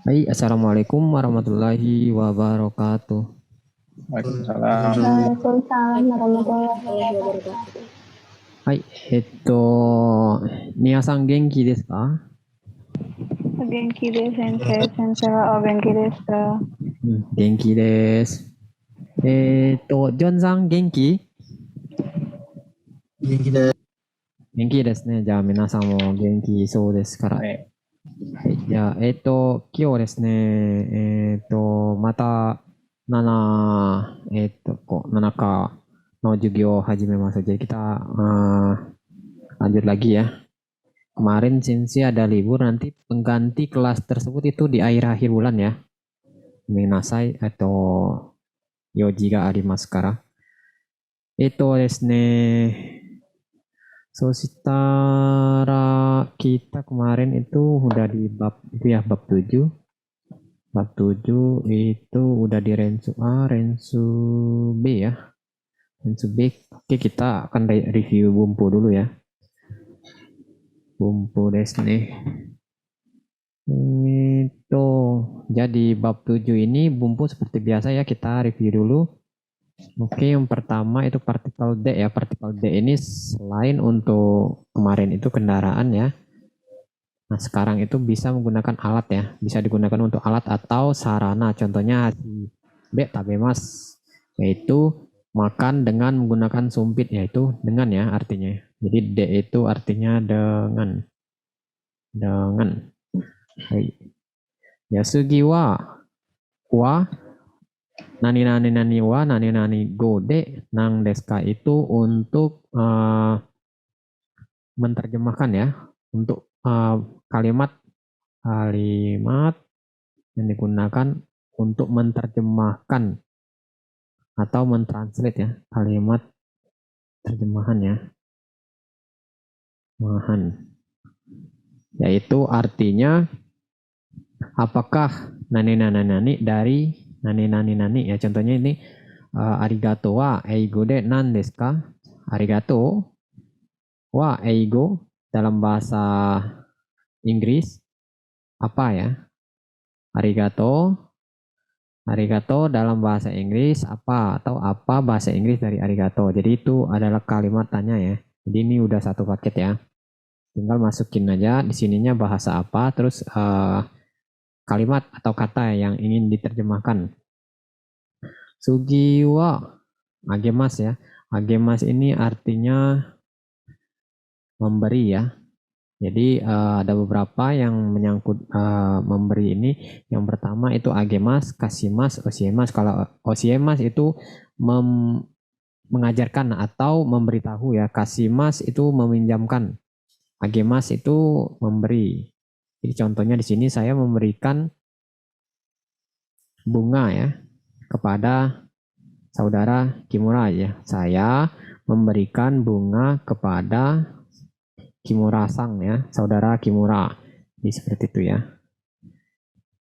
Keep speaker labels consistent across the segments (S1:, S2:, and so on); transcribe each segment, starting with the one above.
S1: Hai, Assalamualaikum warahmatullahi wabarakatuh.
S2: Waalaikumsalam.
S3: Waalaikumsalam warahmatullahi wabarakatuh.
S1: Hai, 皆さん元気ですか？
S3: お元気です、先生。先生はお元気ですか？
S1: 元気です。ジョンさん元気？
S2: 元気です。
S1: 元気ですね。じゃあ皆さんも元気そうですから。はい、じゃあ、今日ですね、また7課の授業を始めます。Jadi kita lanjut lagi ya. Kemarin Sinsi ada libur, nanti pengganti kelas tersebut itu di akhir-akhir bulan ya. Minasai atau Yoji ga arimasu kara. Itu desu ne. So shitara kita kemarin itu udah di bab itu ya, bab 7. Bab 7 itu udah di Rensu A, Rensu B ya. Rensu B. Oke, kita akan review bumpu dulu ya. Bumpu desu ne. Itu jadi bab 7 ini bumpu seperti biasa ya, kita review dulu. Oke, yang pertama itu partikel D ya. Partikel D ini selain untuk kemarin itu kendaraan ya. Nah, sekarang itu bisa menggunakan alat ya. Bisa digunakan untuk alat atau sarana. Contohnya si B tabemas, yaitu makan dengan menggunakan sumpit, yaitu dengan ya artinya. Jadi D itu artinya dengan. Dengan. Hai. Yasugi wa nani nani nani wa nani nani go de nang deska itu untuk menerjemahkan ya, untuk kalimat kalimat yang digunakan untuk menerjemahkan atau mentranslate ya, kalimat terjemahan ya, mahan, yaitu artinya apakah nani nani nani dari nani nani nani ya. Contohnya ini arigato wa eigo de nan desu ka? Arigato wa eigo dalam bahasa Inggris apa ya? Arigato. Arigato dalam bahasa Inggris apa, atau apa bahasa Inggris dari arigato. Jadi itu adalah kalimat tanya ya. Jadi ini udah satu paket ya. Tinggal masukin aja di sininya bahasa apa, terus kalimat atau kata yang ingin diterjemahkan. Sugiwa agemas ya. Agemas ini artinya memberi ya. Jadi ada beberapa yang menyangkut memberi ini. Yang pertama itu agemas, kasimas, osiemas. Kalau osiemas itu mengajarkan atau memberitahu ya. Kasimas itu meminjamkan. Agemas itu memberi. Jadi contohnya di sini saya memberikan bunga ya kepada saudara Kimura ya. Saya memberikan bunga kepada Kimura-sang ya, saudara Kimura. Jadi seperti itu ya.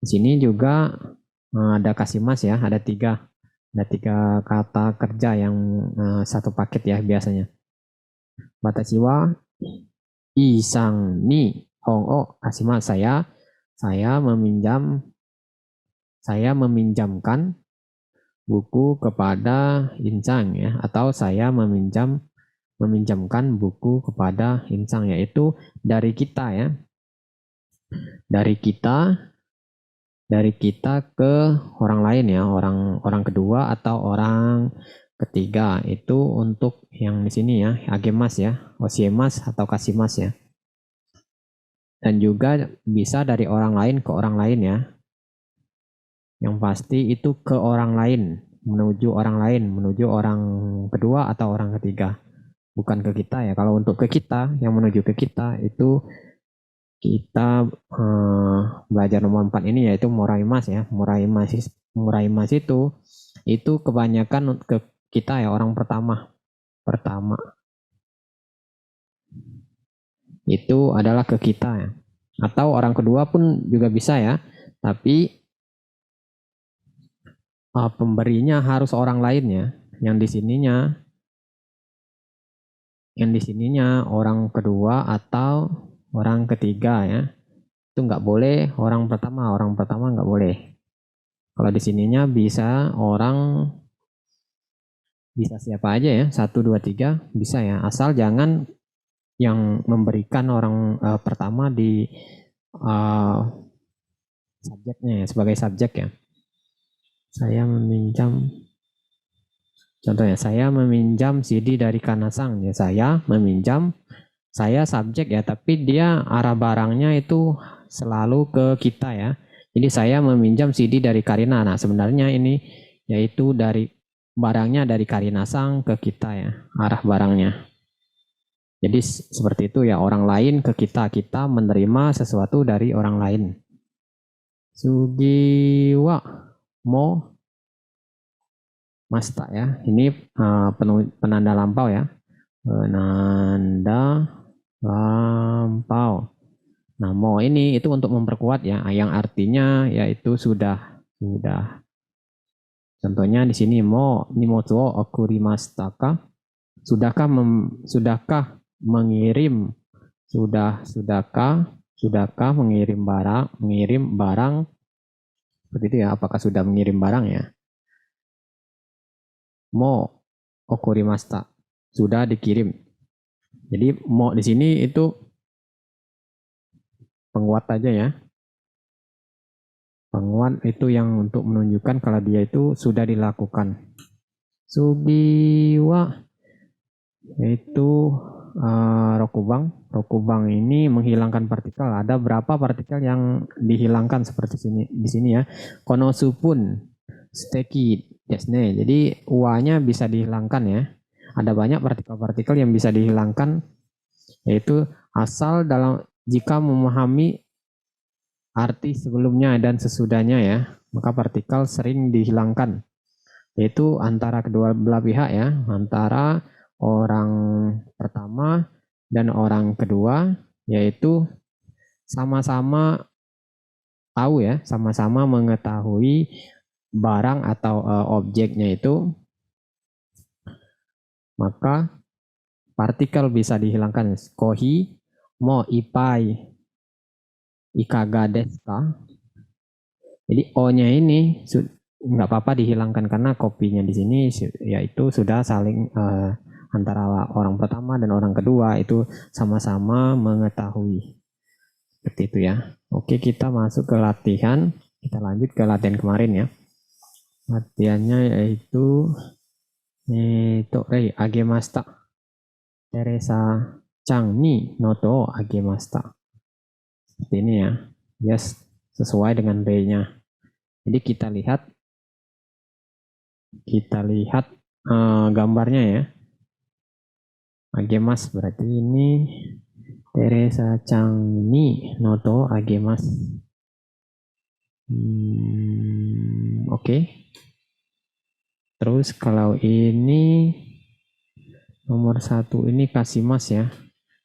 S1: Di sini juga ada kasimas ya, ada tiga kata kerja yang satu paket ya biasanya. Watashi wa isang ni hong o kasimas, saya meminjamkan buku kepada Insang ya, atau saya meminjamkan buku kepada Insang, yaitu dari kita ya. Dari kita ke orang lain ya, orang kedua atau orang ketiga. Itu untuk yang di sini ya, agemas ya, osiemas atau kasimas ya. Dan juga bisa dari orang lain ke orang lain ya. Yang pasti itu ke orang lain, menuju orang kedua atau orang ketiga. Bukan ke kita ya. Kalau untuk ke kita, yang menuju ke kita itu kita belajar nomor 4 ini, yaitu moraimas ya. Moraimas itu kebanyakan ke kita ya, orang pertama itu adalah ke kita ya, atau orang kedua pun juga bisa ya, tapi pemberinya harus orang lain ya. Yang di sininya orang kedua atau orang ketiga ya. itu nggak boleh orang pertama nggak boleh. Kalau di sininya bisa orang, bisa siapa aja ya, 1, 2, 3 bisa ya, asal jangan yang memberikan orang pertama di subjeknya ya, sebagai subjek ya. Saya meminjam, contohnya saya meminjam CD dari Kanasang ya, saya meminjam, saya subjek ya, tapi dia arah barangnya itu selalu ke kita ya. Jadi saya meminjam CD dari Karina. Nah sebenarnya ini yaitu dari barangnya dari Karina Sang ke kita ya, arah barangnya. Jadi seperti itu ya, orang lain ke kita, kita menerima sesuatu dari orang lain. Sugiwa mo masta ya, ini penanda lampau ya, penanda lampau. Nah, mo ini itu untuk memperkuat ya, yang artinya yaitu sudah. Contohnya di sini mo nimoto okurimashitaka, sudahkah mengirim, sudahkah mengirim barang seperti itu ya, apakah sudah mengirim barang ya. Mo okurimashita, sudah dikirim. Jadi mo di sini itu penguat aja ya. Penguat itu yang untuk menunjukkan kalau dia itu sudah dilakukan. Sugiwa itu rokubang. Rokubang ini menghilangkan partikel. Ada berapa partikel yang dihilangkan seperti sini di sini ya. Konosupun steki desne. Jadi uanya bisa dihilangkan ya. Ada banyak partikel-partikel yang bisa dihilangkan, yaitu asal jika memahami arti sebelumnya dan sesudahnya ya, maka partikel sering dihilangkan, yaitu antara kedua belah pihak ya, antara orang pertama dan orang kedua, yaitu sama-sama tahu ya, sama-sama mengetahui barang atau objeknya itu, maka partikel bisa dihilangkan. Kohi mo ipai ikaga desu ka. Jadi O-nya ini nggak apa-apa dihilangkan karena kopinya di sini yaitu sudah saling antara orang pertama dan orang kedua itu sama-sama mengetahui. Seperti itu ya. Oke, kita masuk ke latihan. Kita lanjut ke latihan kemarin ya. Latihannya yaitu Torei agemashita. Teresa Chang ni noto agemashita. Seperti ini ya. Yes, sesuai dengan B-nya. Jadi kita lihat gambarnya ya. Agemas berarti ini Teresa Chang ni noto agemas. Oke. Terus kalau ini nomor 1 ini Kasimas ya.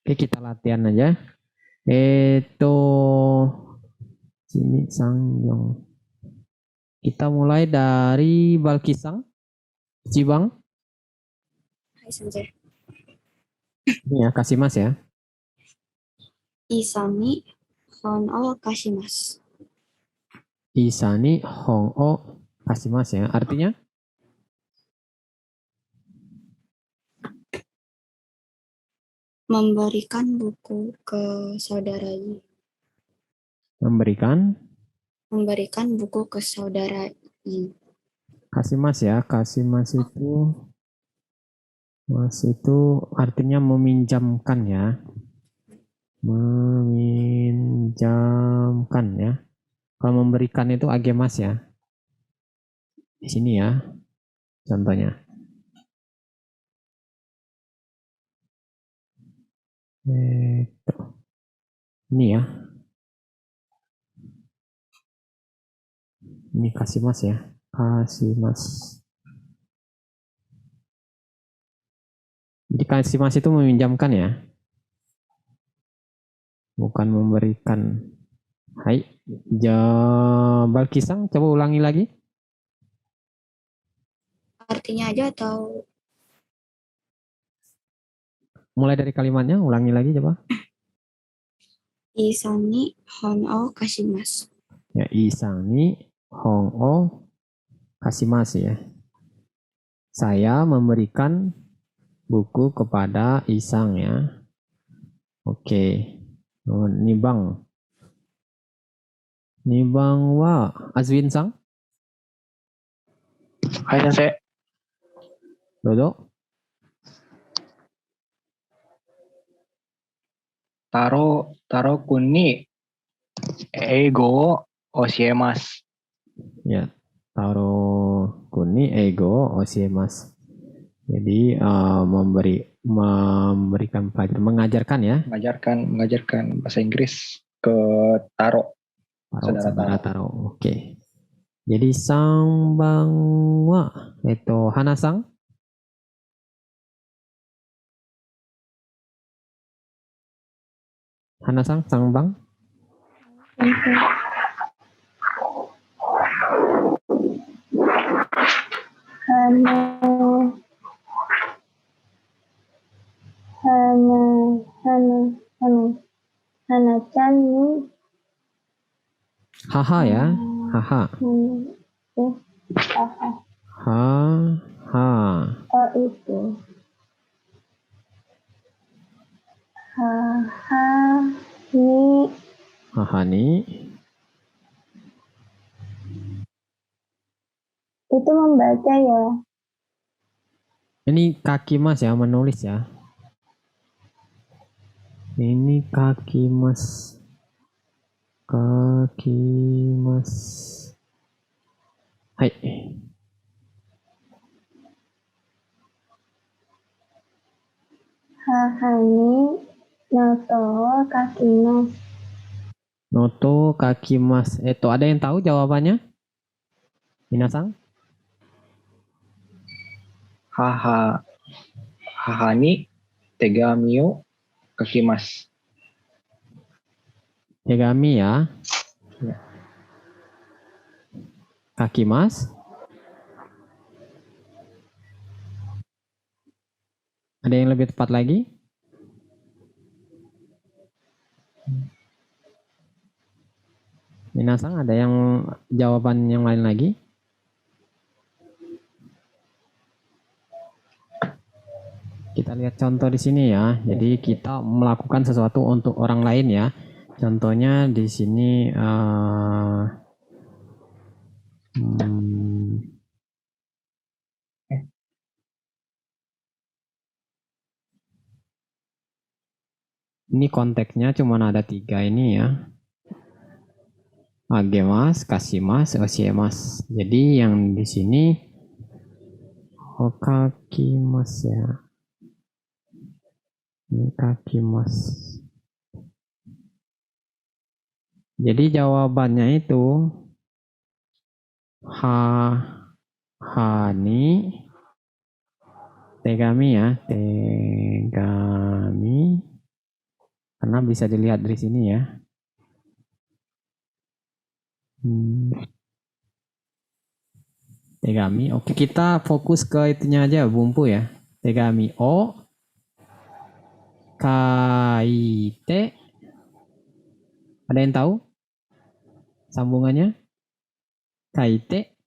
S1: Oke, kita latihan aja. Sini Sangyong. Kita mulai dari Balkisang, Cibang.
S4: Hai Sensei.
S1: Ini ya, Kasimas ya.
S4: Isani Hono Kashimasu.
S1: Isani Hongo Kasimas ya. Artinya?
S4: Memberikan buku ke saudara.
S1: Memberikan
S4: buku ke saudara.
S1: Kasimas ya. Kasimas itu artinya meminjamkan ya. Meminjamkan ya. Kalau memberikan itu agemas ya. Di sini ya. Contohnya. Ini ya. Ini Kasimas ya. Kasimas. Jadi Kasimas itu meminjamkan ya. Bukan memberikan. Hai. Jabal Kisang, coba ulangi lagi.
S4: Artinya aja atau
S1: Mulai dari kalimatnya, ulangi lagi coba.
S4: Isani hon'o kashimasu.
S1: Ya, isang ni hong o kasimasu ya. Saya memberikan buku kepada Isang ya. Oke. Oh, Nibang. Nibang wa Azwin sang.
S2: Hai Sensei.
S1: Dodo.
S2: Taro kuni eigo oshiemasu.
S1: Ya. Taro kuni ego osiemas. Jadi memberikan pelajaran, mengajarkan ya.
S2: Mengajarkan bahasa Inggris ke Taro.
S1: Saudara Taro. Oke. Jadi sang bangwa itu Hanasang. Hanasang sang bang.
S3: Hana-chan ni
S1: Haha ya. Haha. Ha.
S3: oh itu ni
S1: Haha ni.
S3: itu membaca ya.
S1: Ini kaki mas ya, menulis ya. Ini kaki mas. Kaki mas. Hai.
S3: Hahani noto kakimas.
S1: Noto kaki mas. Itu ada yang tahu jawabannya? Minasang?
S2: Haha ni tegamio kakimasu.
S1: Tegami ya.
S2: Ya.
S1: Kaki mas. Ada yang lebih tepat lagi? Minasang, ada yang jawaban yang lain lagi? Kita lihat contoh di sini ya. Jadi kita melakukan sesuatu untuk orang lain ya. Contohnya di sini ini konteksnya cuma ada 3 ini ya. Agemas, kasimas, osiemas. Jadi yang di sini okakimas ya. Ini kakimas. Jadi jawabannya itu hani tegami ya, tegami. Karena bisa dilihat dari sini ya. Tegami. Oke, kita fokus ke itunya aja, bumpu ya. Tegami o kaite. Ada yang tahu sambungannya? Kaite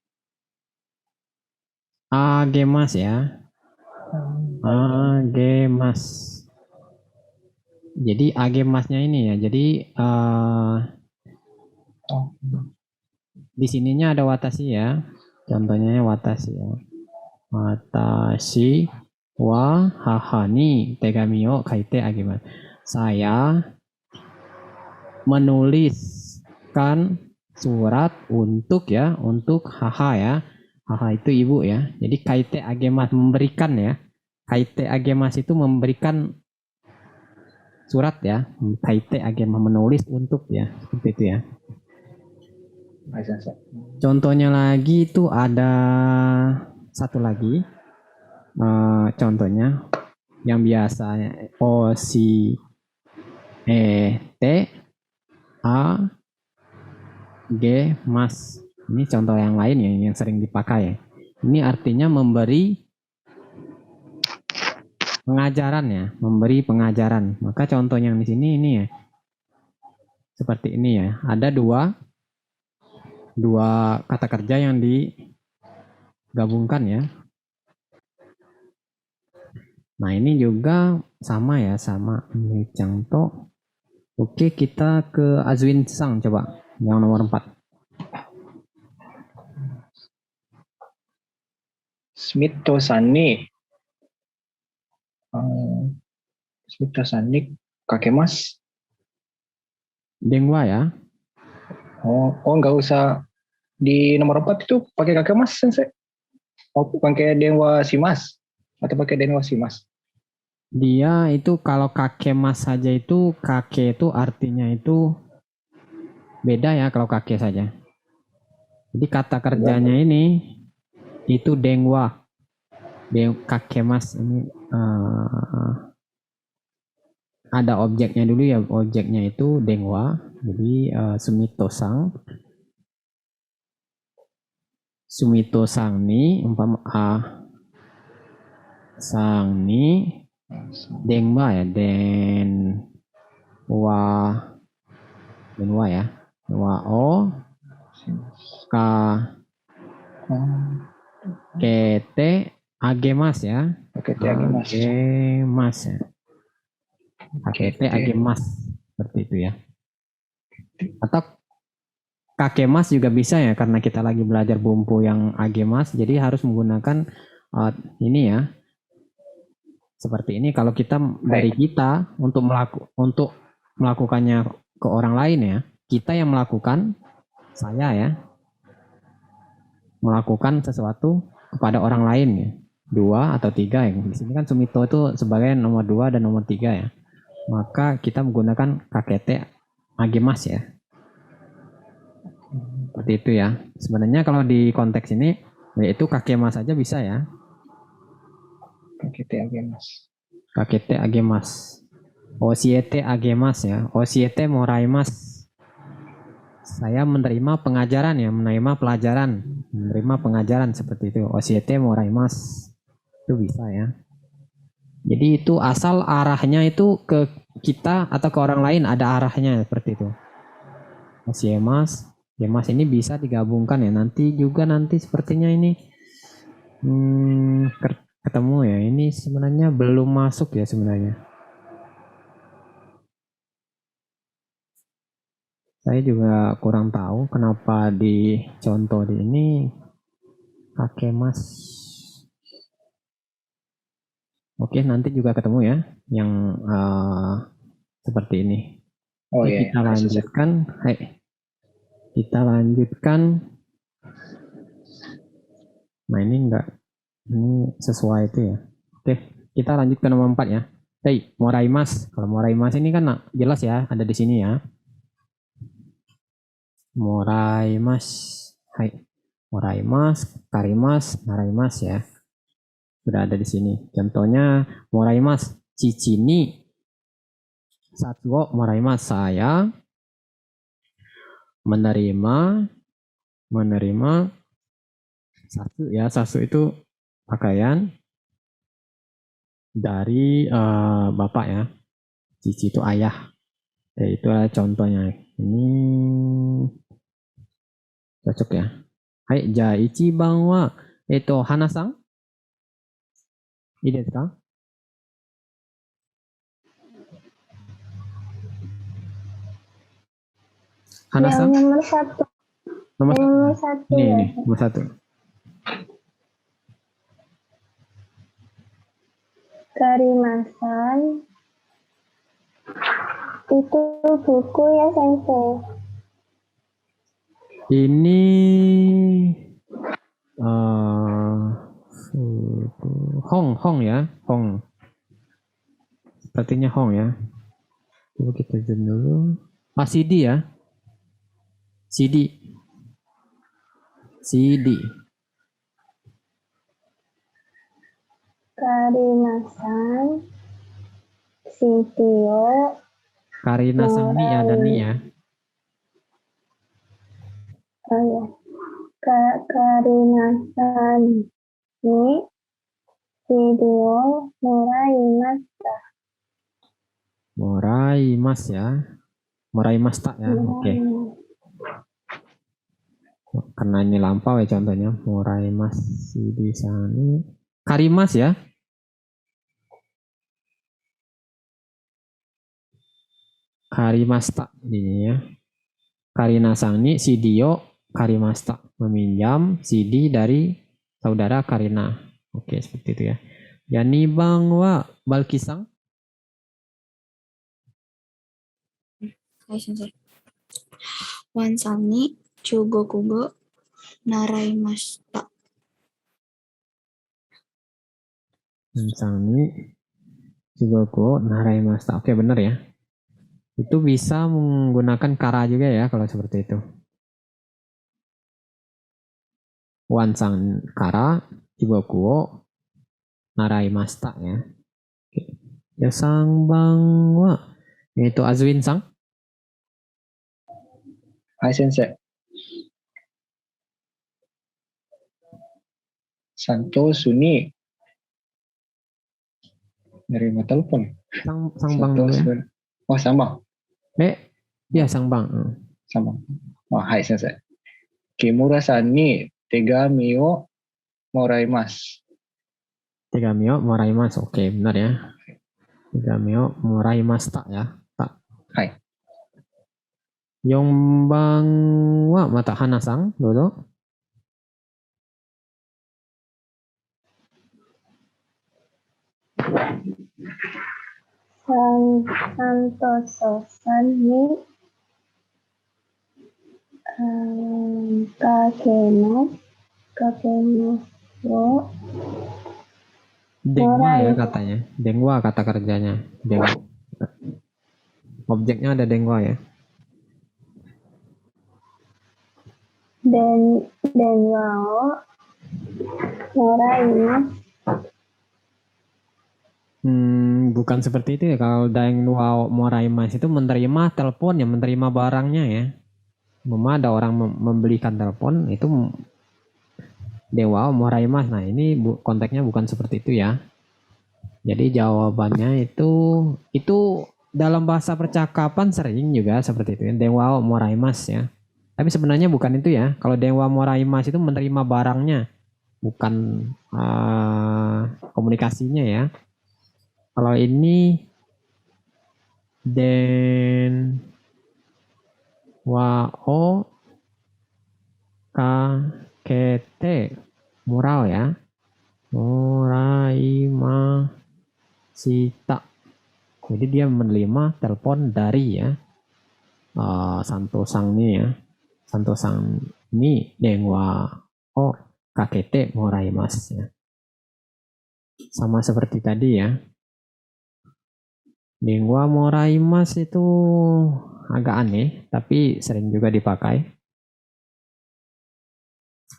S1: agemas ya. Agemas. Jadi agemasnya ini ya. Jadi di sininya ada watashi ya. Contohnya watashi ya. Watashi wa haha ni tegami o kaite agemas. Saya menuliskan surat untuk ya, untuk haha ya. Haha itu ibu ya. Jadi kaite agemas memberikan ya. Kaite agemas itu memberikan surat ya. Kaite agemas menulis untuk ya. Seperti itu ya. Contohnya lagi itu ada satu lagi. Contohnya yang biasanya osi t a g mas. Ini contoh yang lain ya yang sering dipakai. Ini artinya memberi pengajaran ya, memberi pengajaran. Maka contoh yang di sini ini ya. seperti ini ya. Ada dua kata kerja yang digabungkan ya. Nah ini juga sama ya, sama ini contoh. Oke, kita ke Azwin Sang coba, yang nomor 4.
S2: Smith-san ni Smith-san ni kakemasu.
S1: Dengwa ya.
S2: Oh nggak usah di nomor 4 itu pakai kakemasu sensei. Oh pakai denwa shimasu atau pakai denwa shimasu.
S1: Dia itu kalau kakemas saja itu kake itu artinya itu beda ya kalau kake saja. Jadi kata kerjanya ini itu dengwa. Kakemas ini ada objeknya dulu ya. Objeknya itu dengwa. Jadi Sumito sang ni umpama sang ni dengwa ya, denwa ya, denwa o ka kete agemas ya,
S2: Oke, agemas.
S1: agemas ya, kete agemas seperti itu ya. Atau kakemas juga bisa ya, karena kita lagi belajar bumbu yang agemas, jadi harus menggunakan ini ya. Seperti ini kalau kita dari kita untuk melakukannya ke orang lain ya, kita yang melakukan, saya ya, melakukan sesuatu kepada orang lain ya, 2 atau 3 ya. Di sini kan Sumito itu sebagai nomor 2 dan nomor 3 ya. Maka kita menggunakan kakete agemas ya. Seperti itu ya. Sebenarnya kalau di konteks ini yaitu kakemas saja bisa ya.
S2: Kakete agemas.
S1: Kakete agemas. Oshiete agemas ya. Oshiete moraimas. Saya menerima pengajaran ya, menerima pelajaran, menerima pengajaran seperti itu. Oshiete moraimas. Itu bisa ya. Jadi itu asal arahnya itu ke kita atau ke orang lain, ada arahnya seperti itu. Osiemas, Yemas ini bisa digabungkan ya. Nanti sepertinya ini ketemu ya. Ini sebenarnya belum masuk ya sebenarnya. Saya juga kurang tahu kenapa di contoh di ini kakemas. Oke, nanti juga ketemu ya yang seperti ini.
S2: Oh
S1: iya. Kita lanjutkan. Kita lanjutkan. Nah ini enggak, ini sesuai itu ya. Oke, kita lanjut ke nomor 4 ya. Moraimas. Kalau moraimas ini kan jelas ya, ada di sini ya. Moraimas. Moraimas, karimas, naraimas ya. Sudah ada di sini. Contohnya moraimas, cici ni satsuo moraimas, saya menerima satu ya, satu itu pakaian dari bapak ya. Cici itu ayah. Ya, itu adalah contohnya. Ini cocok ya. Hai, ja ichiban wa Hana-san? Ii desu ka? Hana-san?
S3: Yang nomor 1.
S1: Nomor
S3: Yang nomor 1
S1: ini,
S3: ya.
S1: ini, nomor 1.
S3: Karimasan. Itu buku ya, Sensei.
S1: Ini Hong ya, Hong. Sepertinya Hong ya. Coba kita zoom dulu. CD ya. CD.
S3: Karimasan. Sitio.
S1: Karina Sani ada nih ya.
S3: Oh ya. Karinasan ni video moraimasu.
S1: Moraimas ya. Moraimashita ya. Oke. Karena ini lampau ya contohnya. Moraimasu di sana. Karimas ya. Karimasta ini ya. Karina-san ni Shidio karimasta. Meminjam CD dari saudara Karina. Oke, seperti itu ya. Yani bang wa Balkisang.
S4: Hai sensei. Wansang ni Chugokugo naraimashita.
S1: Wansang ni Chugokugo naraimashita. Oke, benar ya. Itu bisa menggunakan kara juga ya kalau seperti itu. Wansang kara, Chugokugo naraimashita ya. Oke. Ya sang bang wa. Yaitu Azwin sang.
S2: Hai sensei. Santo Suni nerima telepon.
S1: Sang bang dulu ya.
S2: Oh sama.
S1: Ya sang bang.
S2: Sama. Oh, hai sensei. Kimura-san ni tegami o moraimasu.
S1: Tegamio moraimasu. Oke, benar ya. Tegamio moraimashita ya. Tak.
S2: Hai.
S1: Yongbang wa mata Hana-sang, dodo.
S3: Santoso-san ni kakemasu wo
S1: Dengwa ya katanya. Dengwa kata kerjanya. Objeknya ada dengwa ya.
S3: denwa wo moraimasu.
S1: Bukan seperti itu ya. Kalau dengwa moraimasu itu menerima telepon ya, menerima barangnya ya. Ada orang membelikan telepon itu dengwa moraimasu. Nah, ini konteksnya bukan seperti itu ya. Jadi jawabannya itu dalam bahasa percakapan sering juga seperti itu ya. Dengwa moraimasu ya. Tapi sebenarnya bukan itu ya. Kalau dengwa moraimasu itu menerima barangnya, bukan komunikasinya ya. Kalau ini denwa o kakete mural ya. Moraimashita. Jadi dia menerima telepon dari ya Santo-sang ni ya. Santo-sang ni denwa o kakete moraimasu ya. Sama seperti tadi ya. Denwa moraimasu itu agak aneh, tapi sering juga dipakai.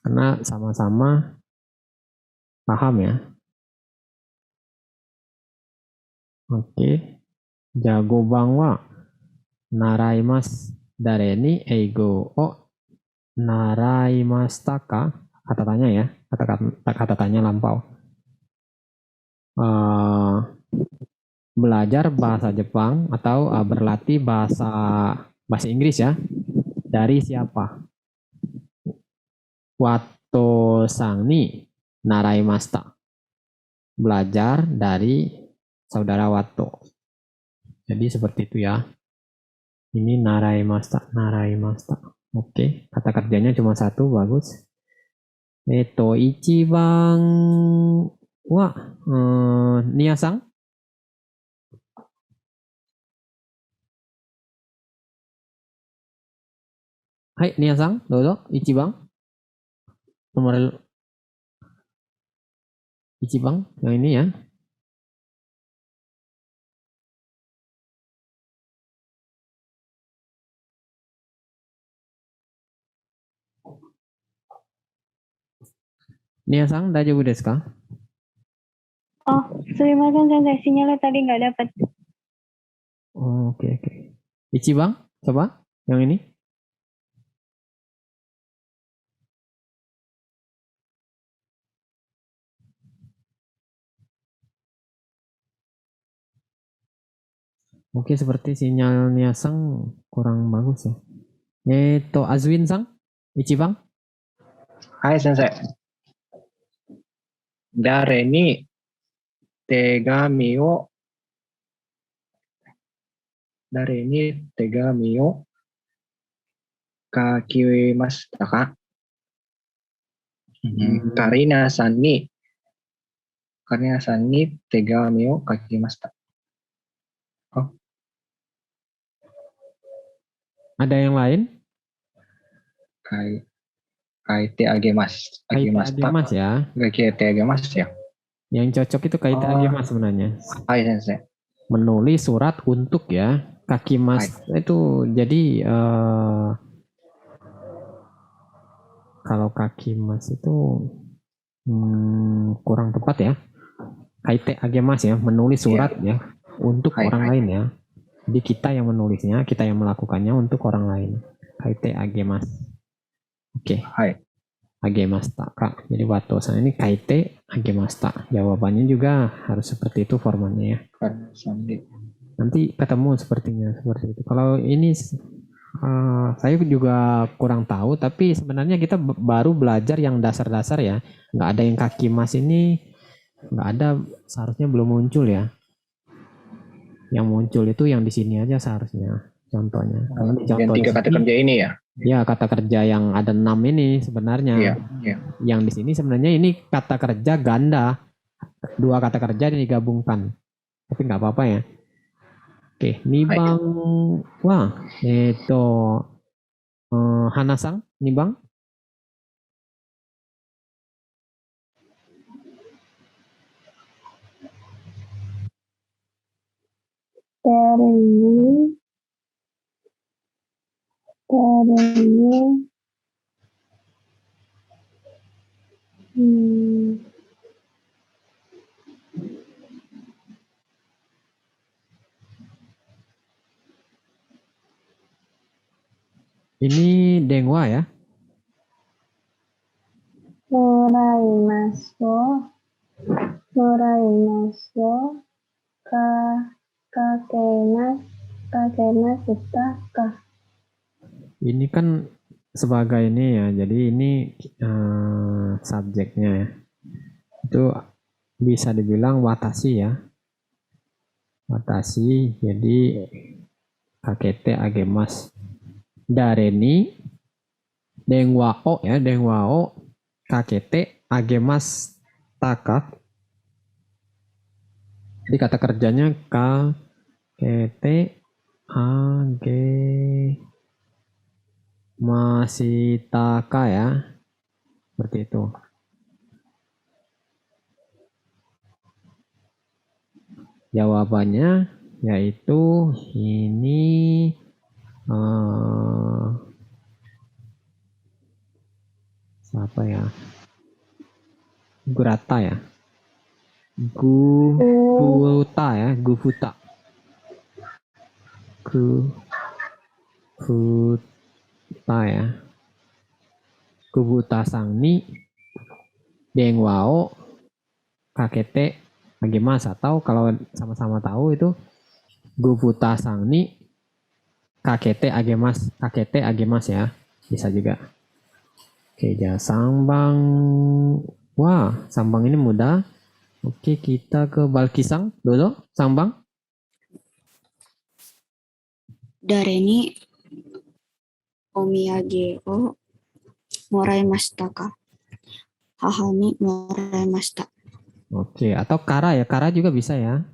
S1: Karena sama-sama paham ya. Oke. Jago bangwa naraimas dareni eigo o naraimashitaka. Kata tanya ya. Kata tanya lampau. Belajar bahasa Jepang atau berlatih bahasa Inggris ya. Dari siapa? Wato sang ni naraimashita. Belajar dari saudara Wato. Jadi seperti itu ya. Ini naraimashita. Oke, kata kerjanya cuma satu, bagus. Ichibang wa Nia-sang. Hai Nia-sang, dodo, Ichibang. Nomor Ichibang yang ini ya. Nia-sang, daijoubu desu ka?
S3: Oh, sumimasen sensei, sinyalnya tadi nggak dapat.
S1: Oke. Ichibang, coba yang ini. Oke, seperti sinyalnya Sang kurang bagus ya. Azwin Sang, Ichibang.
S2: Hai sensei. Dare ni tegami o dare ni tegami o kakimashita ka? Karina san ni tegami o kakimashita. Oh,
S1: Ada yang lain?
S2: kaite agemasu.
S1: Kaite
S2: Agemashita.
S1: agemas ya.
S2: Kaite agemasu ya.
S1: Yang cocok itu kaite
S2: Oh.
S1: agemas sebenarnya.
S2: Hai sensei.
S1: Menulis surat untuk ya. Kakimas itu jadi kalau kakimas itu kurang tepat ya. Kaite agemas ya, menulis surat ya untuk orang lain ya. Jadi kita yang menulisnya, kita yang melakukannya untuk orang lain. Kaite agemas. Oke.
S2: Hai.
S1: Agemasta kak. Jadi watosan ini kaite agemasta. Jawabannya juga harus seperti itu formatnya ya. Nanti ketemu sepertinya seperti itu. Kalau ini saya juga kurang tahu, tapi sebenarnya kita baru belajar yang dasar-dasar ya. Nggak ada yang kaki mas ini, nggak ada, seharusnya belum muncul ya. Yang muncul itu yang di sini aja seharusnya contohnya. Kalau di
S2: Yang
S1: contoh
S2: 3 kata kerja ini ya.
S1: Ya, kata kerja yang ada 6 ini sebenarnya.
S2: Iya.
S1: Yang di sini sebenarnya ini kata kerja ganda. 2 kata kerja yang digabungkan. Tapi nggak apa-apa ya. Oke, nibang. Wah, itu Hanasang, nibang. Ini dengwa ya.
S3: Moraimasu kakemashita ka.
S1: Ini kan sebagai ini ya. Jadi ini subjeknya ya. Itu bisa dibilang watashi ya. Watashi, jadi kakete agemas. Dareni dengwao ya, dengwao kakete agemas taka. Jadi kata kerjanya kakete agemasitaka ya. Seperti itu. Jawabannya yaitu ini siapa ya? Gurata ya. Gufuta ya, Gufuta. Gufuta ya. Gufuta sang ni dengwao kakete agemas, atau kalau sama-sama tahu itu Gufuta sang ni kakete agemas ya, bisa juga. Oke, ya sambang. Wah, sambang ini mudah. Oke, kita ke Balkisang dulu, sambang.
S4: Dare ni omiyage o moraimashita ka? Haha ni moraimashita.
S1: Oke, atau kara ya, kara juga bisa ya.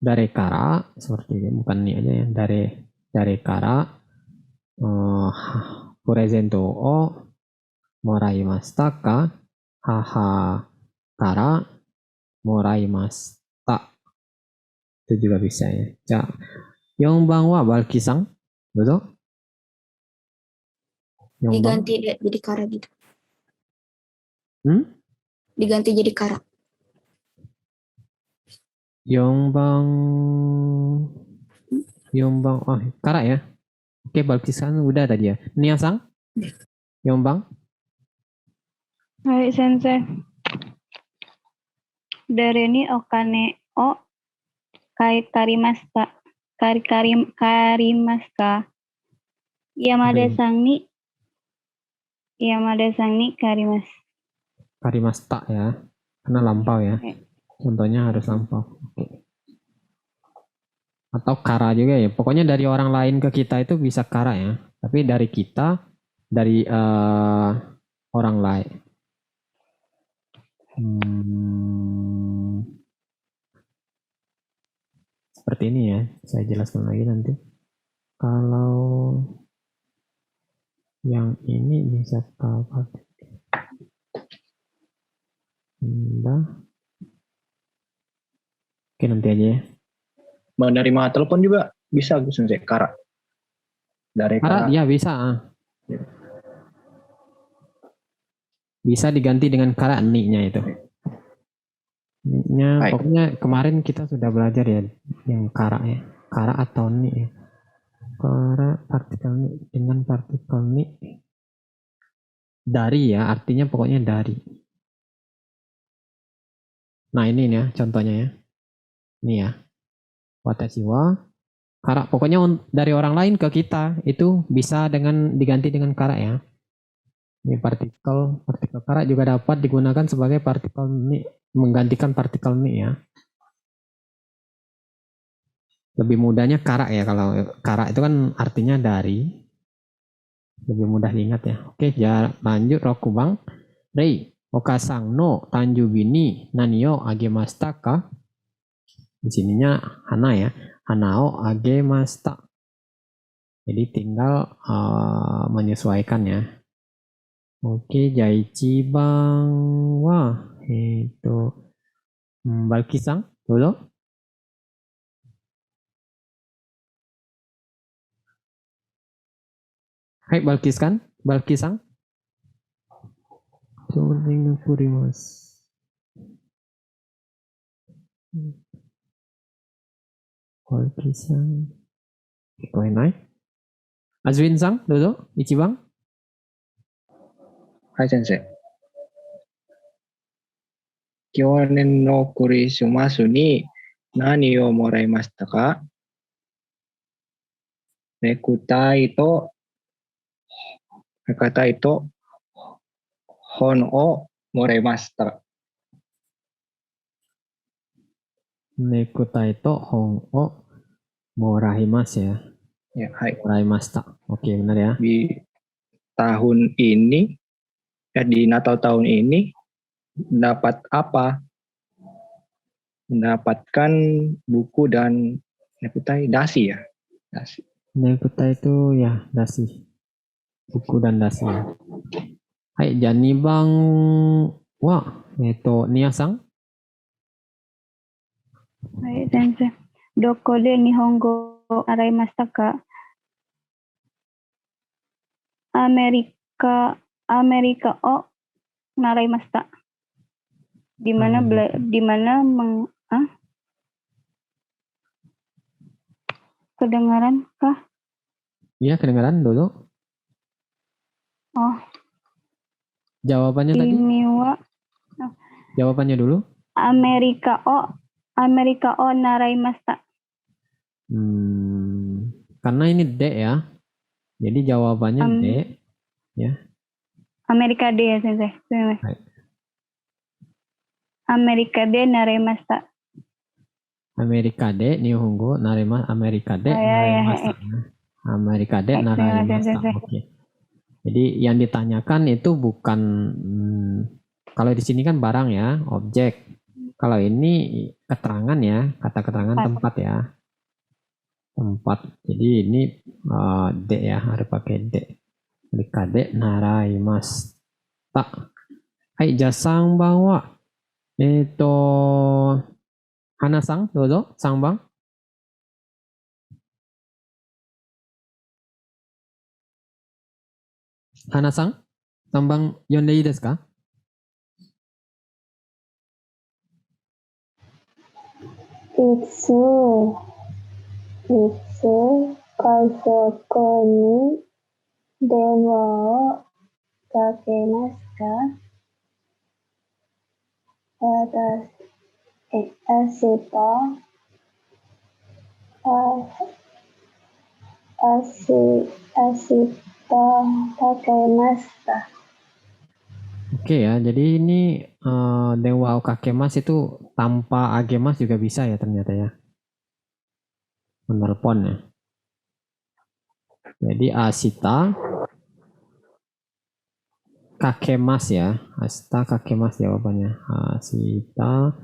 S1: Dari kara seperti ini, bukan ini aja ya. Dari kara presento o moraimashita ka? Haha kara moraimashita. Itu juga bisa ya. Yongbang wa Balkisang, betul?
S4: Diganti jadi kara gitu. Diganti jadi kara.
S1: Yongbang, oh kara ya. Oke, Balkisang udah tadi ya. Niasang, Yongbang.
S3: Hai sensei. Dare ni okane o karimasta. Karimasta. Yamada sang ni karimas.
S1: Karimasta ya. Karena lampau ya.
S3: Oke.
S1: Contohnya harus lampau. Oke. Atau kara juga ya. Pokoknya dari orang lain ke kita itu bisa kara ya. Tapi dari kita, dari orang lain. Seperti ini ya. Saya jelaskan lagi nanti. Kalau yang ini bisa apa? Oke, nanti aja ya.
S2: Menerima telepon juga bisa Gus Sensei, kara. Dari
S1: Kara
S2: kara.
S1: ya bisa. Bisa diganti dengan kara ni-nya itu. Ni-nya
S2: Baik.
S1: pokoknya kemarin kita sudah belajar ya yang kara ya. Kara atau ni ya. Kara partikel ni dengan partikel ni. Dari ya, artinya pokoknya dari. Nah ini nih ya contohnya ya. Ini ya. Watashi wa kara. Pokoknya dari orang lain ke kita itu bisa dengan diganti dengan kara ya. Ini partikel kara juga dapat digunakan sebagai partikel ni, menggantikan partikel ni ya. Lebih mudahnya kara ya, kalau kara itu kan artinya dari. Lebih mudah diingat ya. Oke, lanjut Rokubang. Rei, okasang no tanjubi ni naniyo agemashita ka? Di sininya hana ya. Hanao agemashita. Jadi tinggal menyesuaikan ya. Oke, Jaichibang wa Balkisang dulu. Hai Balkisang. Balkisang. Balkisang. Koenai. Azwin-sang dulu. Ichibang.
S2: Hai Sensei. Kyonen no kurisumasu ni nani o moraimashita ka? Nekutai to hon o moraimashita.
S1: Nekutai to hon o morahimasu ya.
S2: Ya, hai.
S1: Moraimashita. Oke, benar ya.
S2: Di tahun ini, di Natal tahun ini, dapat apa? Mendapatkan buku dan nekutai dasi ya. Dasi.
S1: Nekutai itu ya dasi. Buku dan dasi ya. Hai, Janibang wa Nia-sang.
S3: Hai, Sensei. Doko de nihongo araimashita ka? Amerika o naraimashita. Di mana kedengaran kah?
S1: Iya, kedengaran dulu.
S3: Oh,
S1: Jawabannya tadi.
S3: ini wa
S1: Jawabannya dulu.
S3: Amerika o naraimashita.
S1: Karena ini D ya. Jadi jawabannya D ya.
S3: Amerika de ya, Sensei.
S1: Hai.
S3: Amerika de naraimashita.
S1: Amerika de Nihongo narema Amerika de naraimashita. Amerika de naraimashita. Oke. Jadi yang ditanyakan itu bukan kalau di sini kan barang ya, objek. Kalau ini keterangan ya, kata keterangan tempat ya. Tempat. Jadi ini D ya, harus pakai D. Amerika de naraimashita. Hai, jasang bawa. Hana-sang, dozo, sangbang. Hana-sang, sangbang yonde ii desu ka?
S3: Itsu kaisaku ni denwa o kakemasu ka? Ashita Asita takemashita.
S1: Oke ya, jadi ini Dewa Kakemas itu tanpa agemas juga bisa ya ternyata ya. Menelpon ya. Jadi Asita Kakemas ya. Asita Kakemas jawabannya. Asita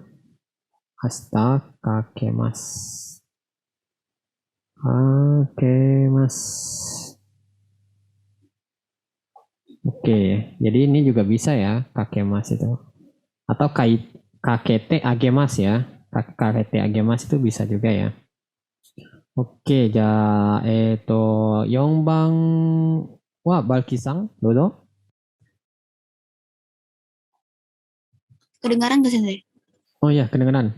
S1: Kakemas. Kakemas. Oke, jadi ini juga bisa ya Kakemas itu. Atau kakete agemas ya. Kakete agemas itu bisa juga ya. Oke, Yongbang wa Balkisang, dodo.
S4: Kedengaran nggak Sensei?
S1: Oh ya, kedengeran.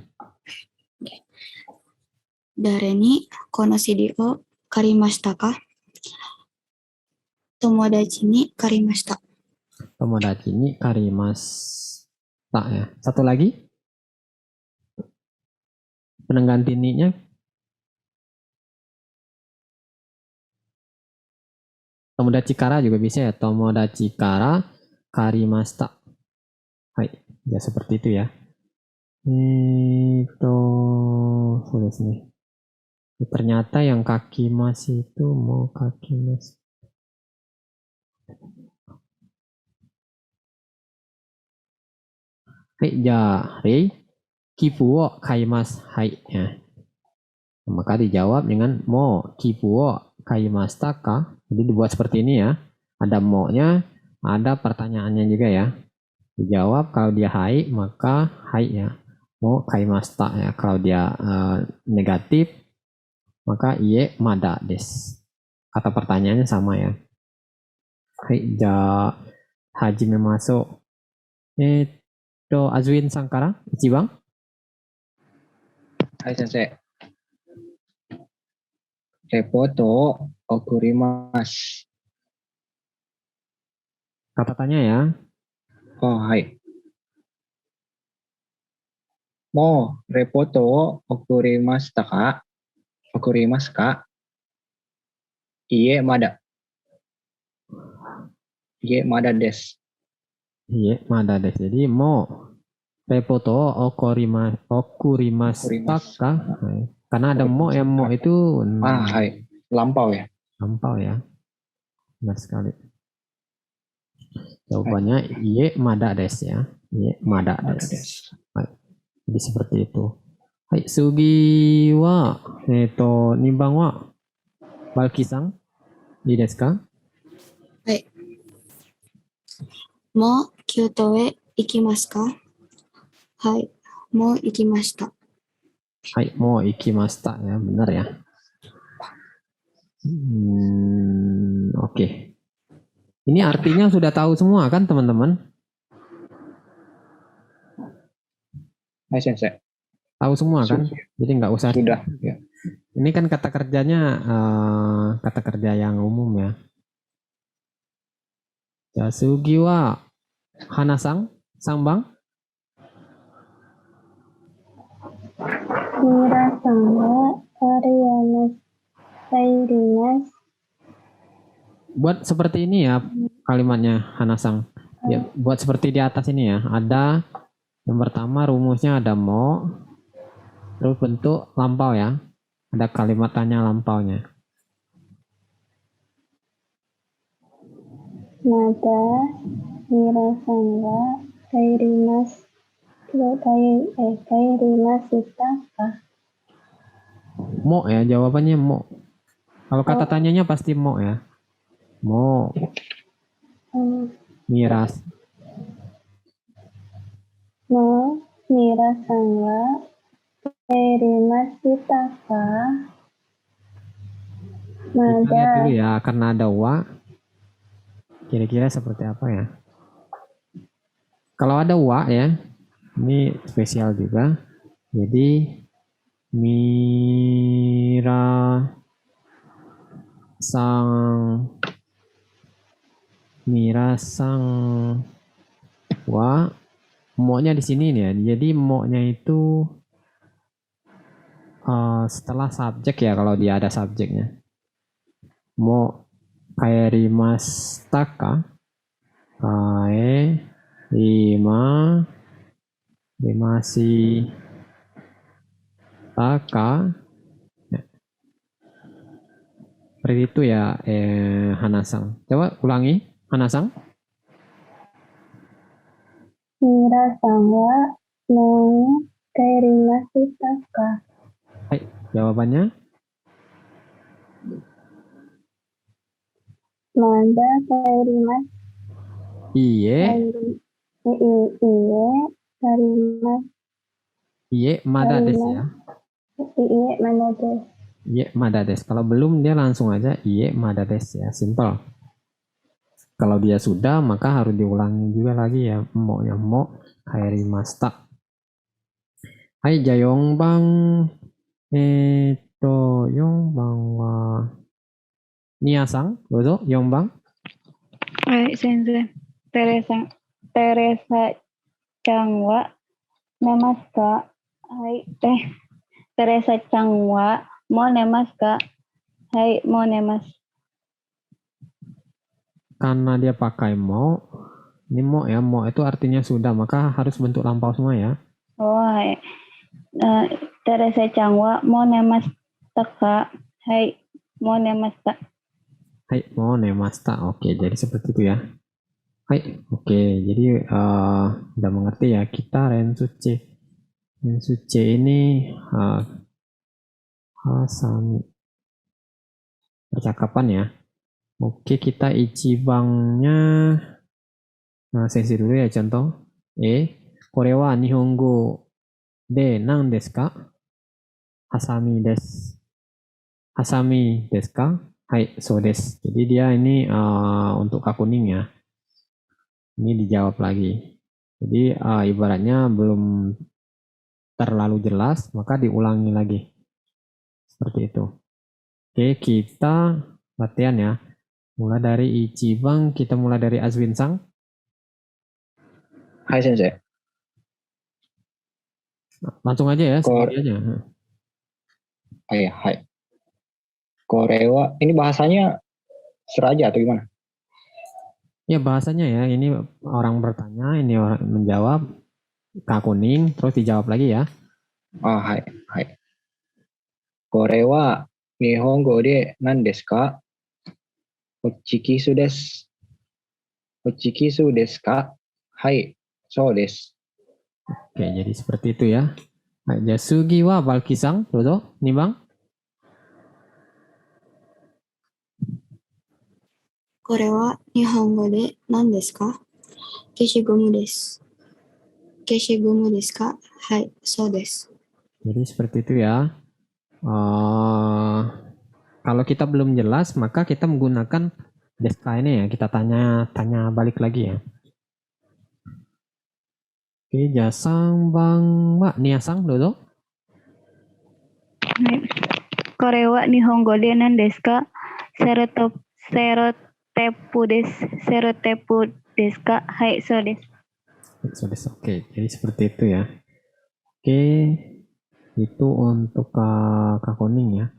S4: Dare ni konoshiri o karimashita ka? Tomodachi ni karimashita.
S1: Tomodachi ni karimashita ya. Satu lagi. Penengganti ni-nya. Tomodachi kara juga bisa ya. Tomodachi kara karimashita. Hai, ya seperti itu ya. Itu sulit nih. Ternyata yang kaki mas itu mau kaki mas. Hai, jari kipuo kaimas. Hai ya. Maka dijawab dengan mo kipuo kaimasta ka. Jadi dibuat seperti ini ya. Ada mo-nya, ada pertanyaannya juga ya. Dijawab kalau dia hai maka hai ya. Mo kaimasta ya. Kalau dia negatif maka iye mada des. Kata pertanyaannya sama ya. Hai, hajime masuk. Azuin Sangkara, Ichibang.
S2: Hai Sensei. Repoto okurimasu.
S1: Kata tanya ya.
S2: Oh, hai. Mo repoto okurimasu ka? Okurimasu ka? Iye mada. Iye mada des.
S1: Iya, mada des. Jadi mo repoto okurimastaka. Karena ada mo yang mo itu
S2: hai. Lampau ya.
S1: lampau ya. Benar sekali. Jawabannya iye mada des ya. Iye mada des. Jadi seperti itu. Hai, sugi wa nimbang wa balkisang di desu ka?
S4: Mo Kyoto e ikimasu ka? Hai, mo ikimashita.
S1: Hai, mo ikimashita ya, benar ya. Oke. Ini artinya sudah tahu semua kan teman-teman?
S2: Hai Sensei.
S1: Tahu semua kan? Jadi nggak usah.
S2: Sudah. Ya.
S1: Ini kan kata kerjanya kata kerja yang umum ya. Yasugi wa Hanasang, Sangbang.
S3: Mira-san wa ariyamas tairimas.
S1: Buat seperti ini ya kalimatnya Hanasang. Ya, buat seperti di atas ini ya. Ada yang pertama rumusnya ada mo, terus bentuk lampau ya. Ada kalimat tanya lampaunya.
S3: Mada mira-san wa tairimas. Tairimas ka?
S1: Mo ya, jawabannya mo. Kalau kata tanyanya pasti mo ya. Mo. Miras.
S3: Mo mira-san wa tairimas ka?
S1: Kita lihat
S3: Mada.
S1: dulu ya, karena ada wa. Kira-kira seperti apa ya? Kalau ada wa ya, ini spesial juga. Jadi mira sang wa mo-nya di sini nih ya. Jadi mo-nya itu setelah subjek ya kalau dia ada subjeknya. Mo kaerimashita ka? Kaerimashita ka? Ya, seperti itu ya, Hanasang. Coba ulangi, Hanasang.
S3: 皆さんはもう帰りましたか？
S1: Hai, jawabannya?
S3: Manda kairimas
S1: Iye,
S3: karimas
S1: iye, mada des ya.
S3: mana deh?
S1: Iye, mada des. Kalau belum dia langsung aja iye, mada des ya, simple. Kalau dia sudah, maka harus diulangi juga lagi ya. Mo kairimashita. Hai, Jayongbang. Yongbang wa Nia-san, dozo, Yongbang.
S3: はい、先生。テレサちゃんは寝ますか？はい。テレサちゃんはもう寝ますか？はい、もう寝ます。
S1: Karena dia pakai mo, ini mo ya, mo itu artinya sudah, maka harus bentuk lampau semua ya.
S3: はい。テレサちゃんはもう寝ましたか？はい、もう寝ました。
S1: Hai, mo nemasta. Oke, jadi seperti itu ya. Hai, oke. Jadi udah mengerti ya. Kita rensuce. Rensuce ini Hasami. Percakapan ya. Oke, kita ichibangnya. Nah, sesi dulu ya contoh. Kore wa nihongo de nang desu ka? Hasami desu. Hasami desu ka? Hai, so desu. Jadi dia ini untuk kakuning ya. Ini dijawab lagi. Jadi ibaratnya belum terlalu jelas, maka diulangi lagi. Seperti itu. Oke, kita latihan ya. Mulai dari Ichibang, kita mulai dari Azwin Sang.
S2: Hai Sensei.
S1: Langsung aja ya, sendiri aja.
S2: Hai. Korewa, ini bahasanya seraja atau gimana?
S1: Ya bahasanya ya, ini orang bertanya, ini orang menjawab, kakuning, terus dijawab lagi ya.
S2: Hai. Korewa Nihongo de nan desu ka? Ochikisu desu. Ochikisu desu ka? Hai, so desu.
S1: Oke, jadi seperti itu ya. Nah, Yasugi wa Balkisang, dodo, nih bang.
S4: これは日本語で何ですか？消しゴムです。消しゴムですか？はい、そうです。
S1: Jadi seperti itu ya. Kalau kita belum jelas, maka kita menggunakan deska ini ya. Kita tanya balik lagi ya. Oke, jasang bang mbak niasang dodo.
S3: はい。これは日本語で何ですか？セロテプです。セロテプですか？はい、そうです。
S1: Oke, jadi seperti itu ya. Oke, itu untuk kakuning ya.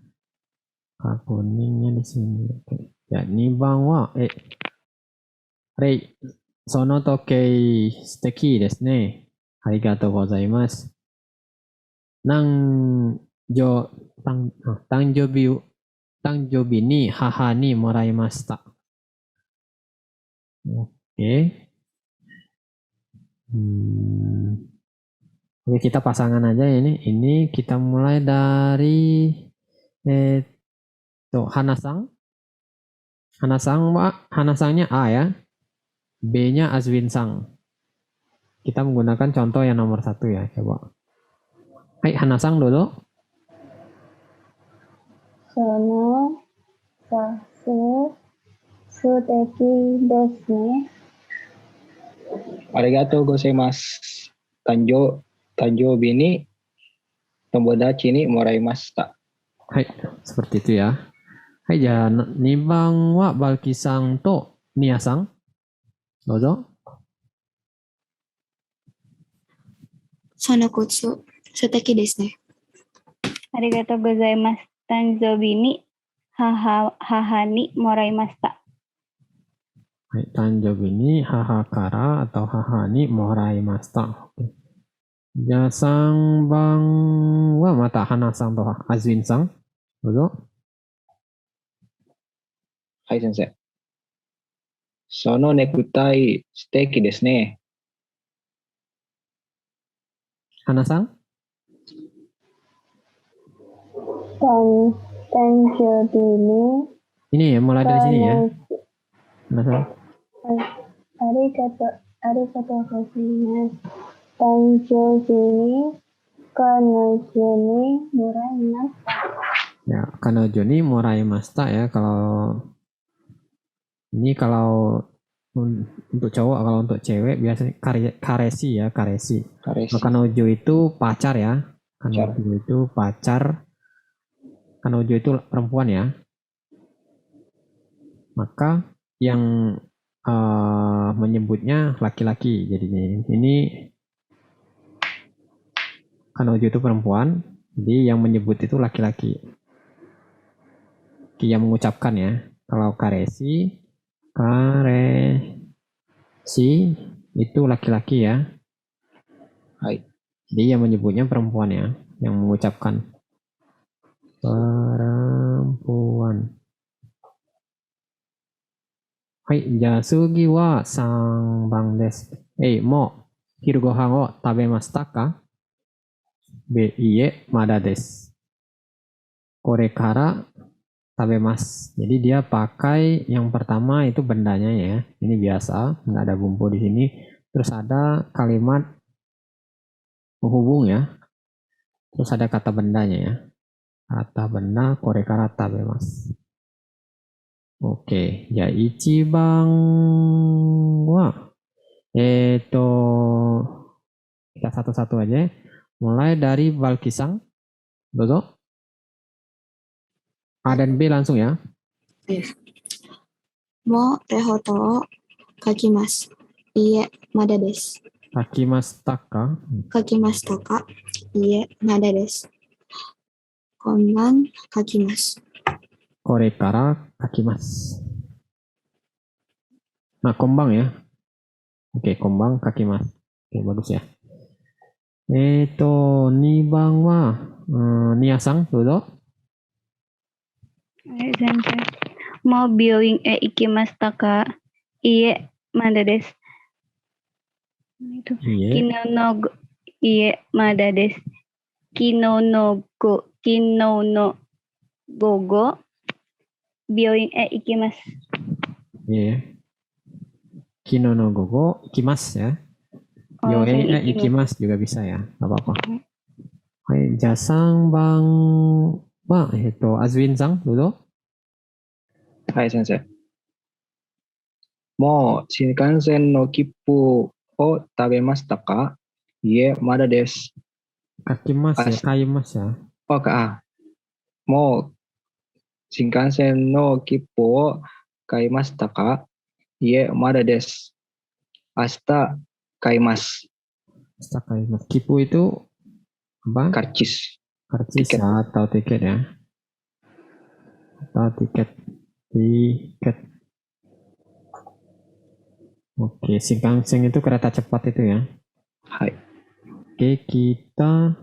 S1: Kakuningnya di sini. Oke. Ya, ini bang wa Rei, sono tokei suteki desu ne. Arigatou gozaimasu. Tangjobi ni haha ni moraimashita. Oke. Oke, kita pasangan aja ini. Ini kita mulai dari Hanasang. Hanasangnya A ya. B-nya Azwin Sang. Kita menggunakan contoh yang nomor 1 ya, coba. Hai, Hanasang dulu.
S3: その写真素敵ですね。
S2: Arigatou gozaimasu. Tanjo bini tomodachi ni moraimashita.
S1: Hai, seperti itu ya. Hai, jangan nibang wa Balkisang to Niasang. Dozo.
S4: その靴、素敵ですね。
S3: arigatou gozaimasu. Tanzobi ni haha ni moraimashita.
S1: Hai, tanjobi ni haha kara atau haha ni moraimashita. Oke. Jasang bang wa mata Hana-san to Azwin-san. Dozo.
S2: はい、先生。そのネクタイ素敵ですね。
S1: Hana-san?
S3: Tanzobi ni
S1: Ini ya, mulai dari sini ya. Hana-san.
S3: arigatou gozaimasu. Tanzobi ni kanojo ni moraimashita.
S1: Ya, kanojo ni moraimashita ya. Kalau ini kalau untuk cowok, kalau untuk cewek biasanya karesi ya, karesi.
S2: Karesi.
S1: Kalau kanojo itu pacar ya. Kanojo itu pacar. Kanojo itu perempuan ya. Maka yang menyebutnya laki-laki. Jadi ini kanojo itu perempuan, jadi yang menyebut itu laki-laki. Yang mengucapkan ya. Kalau karesi itu laki-laki ya.
S2: Hai.
S1: Jadi yang menyebutnya perempuan ya, yang mengucapkan perempuan. Hai, jasugi wa sanbang desu. Mo hiru gohan o tabemashita ka? Iie, mada desu. Kore kara tabemasu. Jadi dia pakai yang pertama itu bendanya ya. Ini biasa, nggak ada bumbu di sini. Terus ada kalimat menghubung ya. Terus ada kata bendanya ya. Kata benda kore kara tabemasu. Oke, ya ichibang wa kita satu-satu aja. Mulai dari Balkisang. Dozo. A dan B langsung ya.
S4: Mo tehoto o kakimasu. Iie, mada desu.
S1: Kakimashita ka?
S4: Kakimashita ka? Iie, mada desu. Konban kakimasu.
S1: Kore kara kakimasu. Nah, kombang ya. Oke, kombang kakimasu. Oke, bagus ya. Nibang wa Nia-san, dozo.
S3: Sensei. Mo byouin e ikimashita ka? Iie, mada desu.
S1: Iie.
S3: Kino no iie, mada desu. Kino no gogo byouin e ikimasu.
S1: Iya. Kino no gogo ikimasu ya.
S3: Oh,
S1: Yoe
S3: langsung
S1: ikimasu juga bisa ya. Gak apa-apa. Hai, jasang bang wa Azwin-san, dozo.
S2: はい、先生。もう新幹線の切符を食べましたか？いえ、まだです。
S1: Kakimasu ya, kaimasu ya.
S2: もう新幹線の切符を買いましたか？いえ、まだです。明日買います。
S1: Kaimasu. Kipu itu apa?
S2: Karcis.
S1: Karcis
S2: Tiket.
S1: ya, atau tiket ya. Atau tiket. Oke, Shinkansen itu kereta cepat itu ya.
S2: Hai.
S1: Oke, kita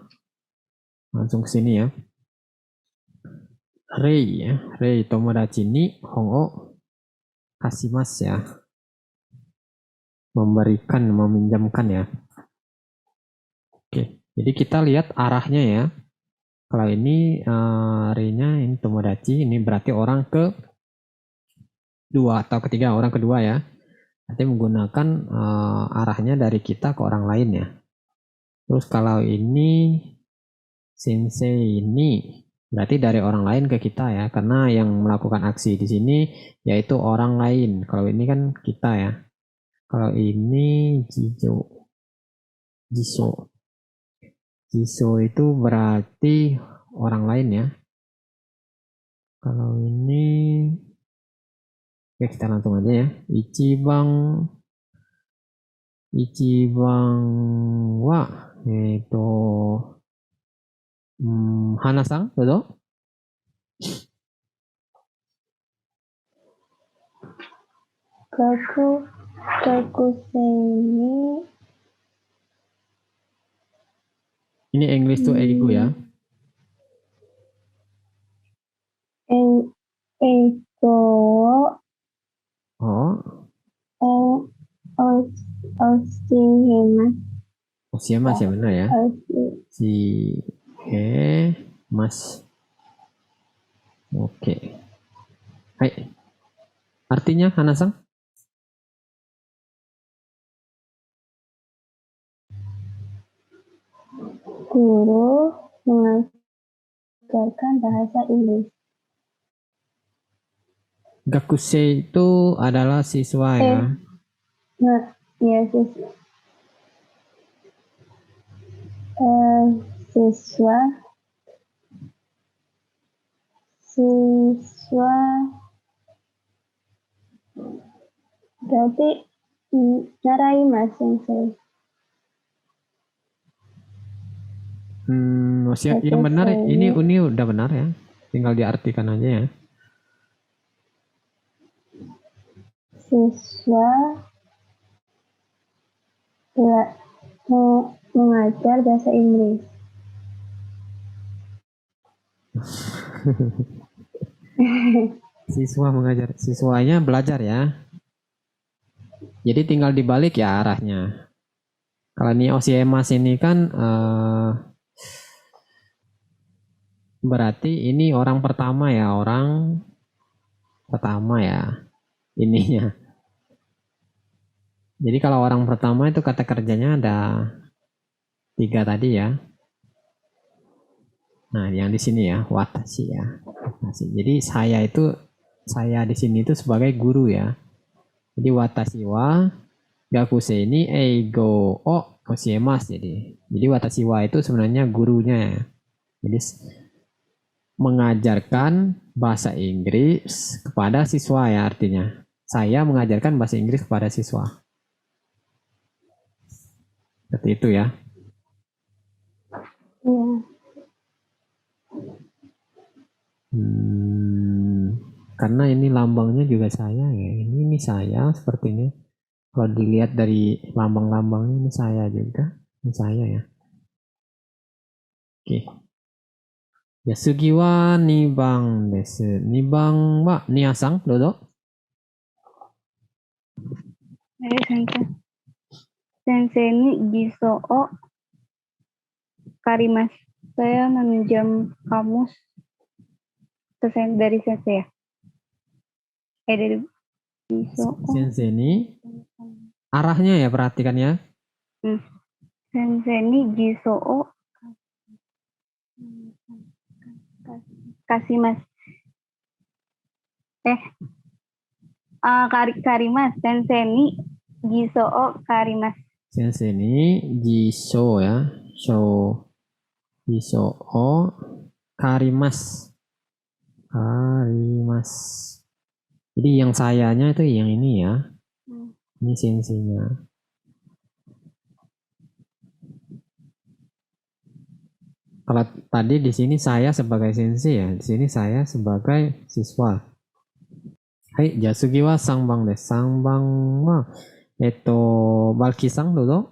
S1: langsung ke sini ya. Rei ya. Rei tomodachi ni hon o kasimasu ya. Memberikan, meminjamkan ya. Oke, jadi kita lihat arahnya ya. Kalau ini Rei-nya ini tomodachi, ini berarti orang ke dua atau ketiga, orang kedua ya. Nanti menggunakan arahnya dari kita ke orang lain ya. Terus kalau ini sensei ini berarti dari orang lain ke kita ya, karena yang melakukan aksi di sini yaitu orang lain. Kalau ini kan kita ya. Kalau ini jiso itu berarti orang lain ya. Kalau ini oke, kita langsung aja ya. Ichibang wa Hana-san, dodo.
S3: Kakusei ni
S1: Ini English to ego ya.
S3: Eiko
S1: Oh,
S3: Oshihimasu.
S1: Oshiemasu ya benar ya. Si mas. Oke. Hai. Artinya Hana-san?
S3: Guru mengajarkan bahasa Inggris.
S1: Gakusei itu adalah siswa ya.
S3: Nah, ya siswa berarti narai mas sensei.
S1: Yang benar ini udah benar ya. Tinggal diartikan aja ya.
S3: Siswa mengajar bahasa Inggris.
S1: Siswa mengajar, siswanya belajar ya. Jadi tinggal dibalik ya arahnya. Kalau ini Osiemas ini kan berarti ini orang pertama ya, orang pertama ya ininya. Jadi kalau orang pertama itu kata kerjanya ada 3 tadi ya. Nah, yang di sini ya, watashi ya. Watashi. Jadi saya di sini itu sebagai guru ya. Jadi watashi wa gakusei ni eigo o oshiemasu jadi watashi wa itu sebenarnya gurunya ya. Jadi mengajarkan bahasa Inggris kepada siswa ya artinya. Saya mengajarkan bahasa Inggris kepada siswa. Seperti itu ya.
S3: Iya.
S1: Karena ini lambangnya juga saya ya. Ini saya sepertinya. Kalau dilihat dari lambang-lambangnya ini saya juga. Ini saya ya. Oke. Yasugi wa 2番です。2番はNia-san、どうぞ。
S3: Sensei ni giso o karimas. Saya meminjam kamus dari sensei ya. Dari giso o.
S1: Sensei ni arahnya ya perhatikan ya.
S3: Sensei ni giso o kasimas. Karimas. Sensei ni giso o karimas.
S1: Sensei ni jisho ya. Jisho o karimas. Karimas. Jadi yang sayanya itu yang ini ya. Ini senseinya. Kalau tadi di sini saya sebagai sensei ya, di sini saya sebagai siswa. Hai, Yasugi wa 3番です。3番はBalki-san どうぞ。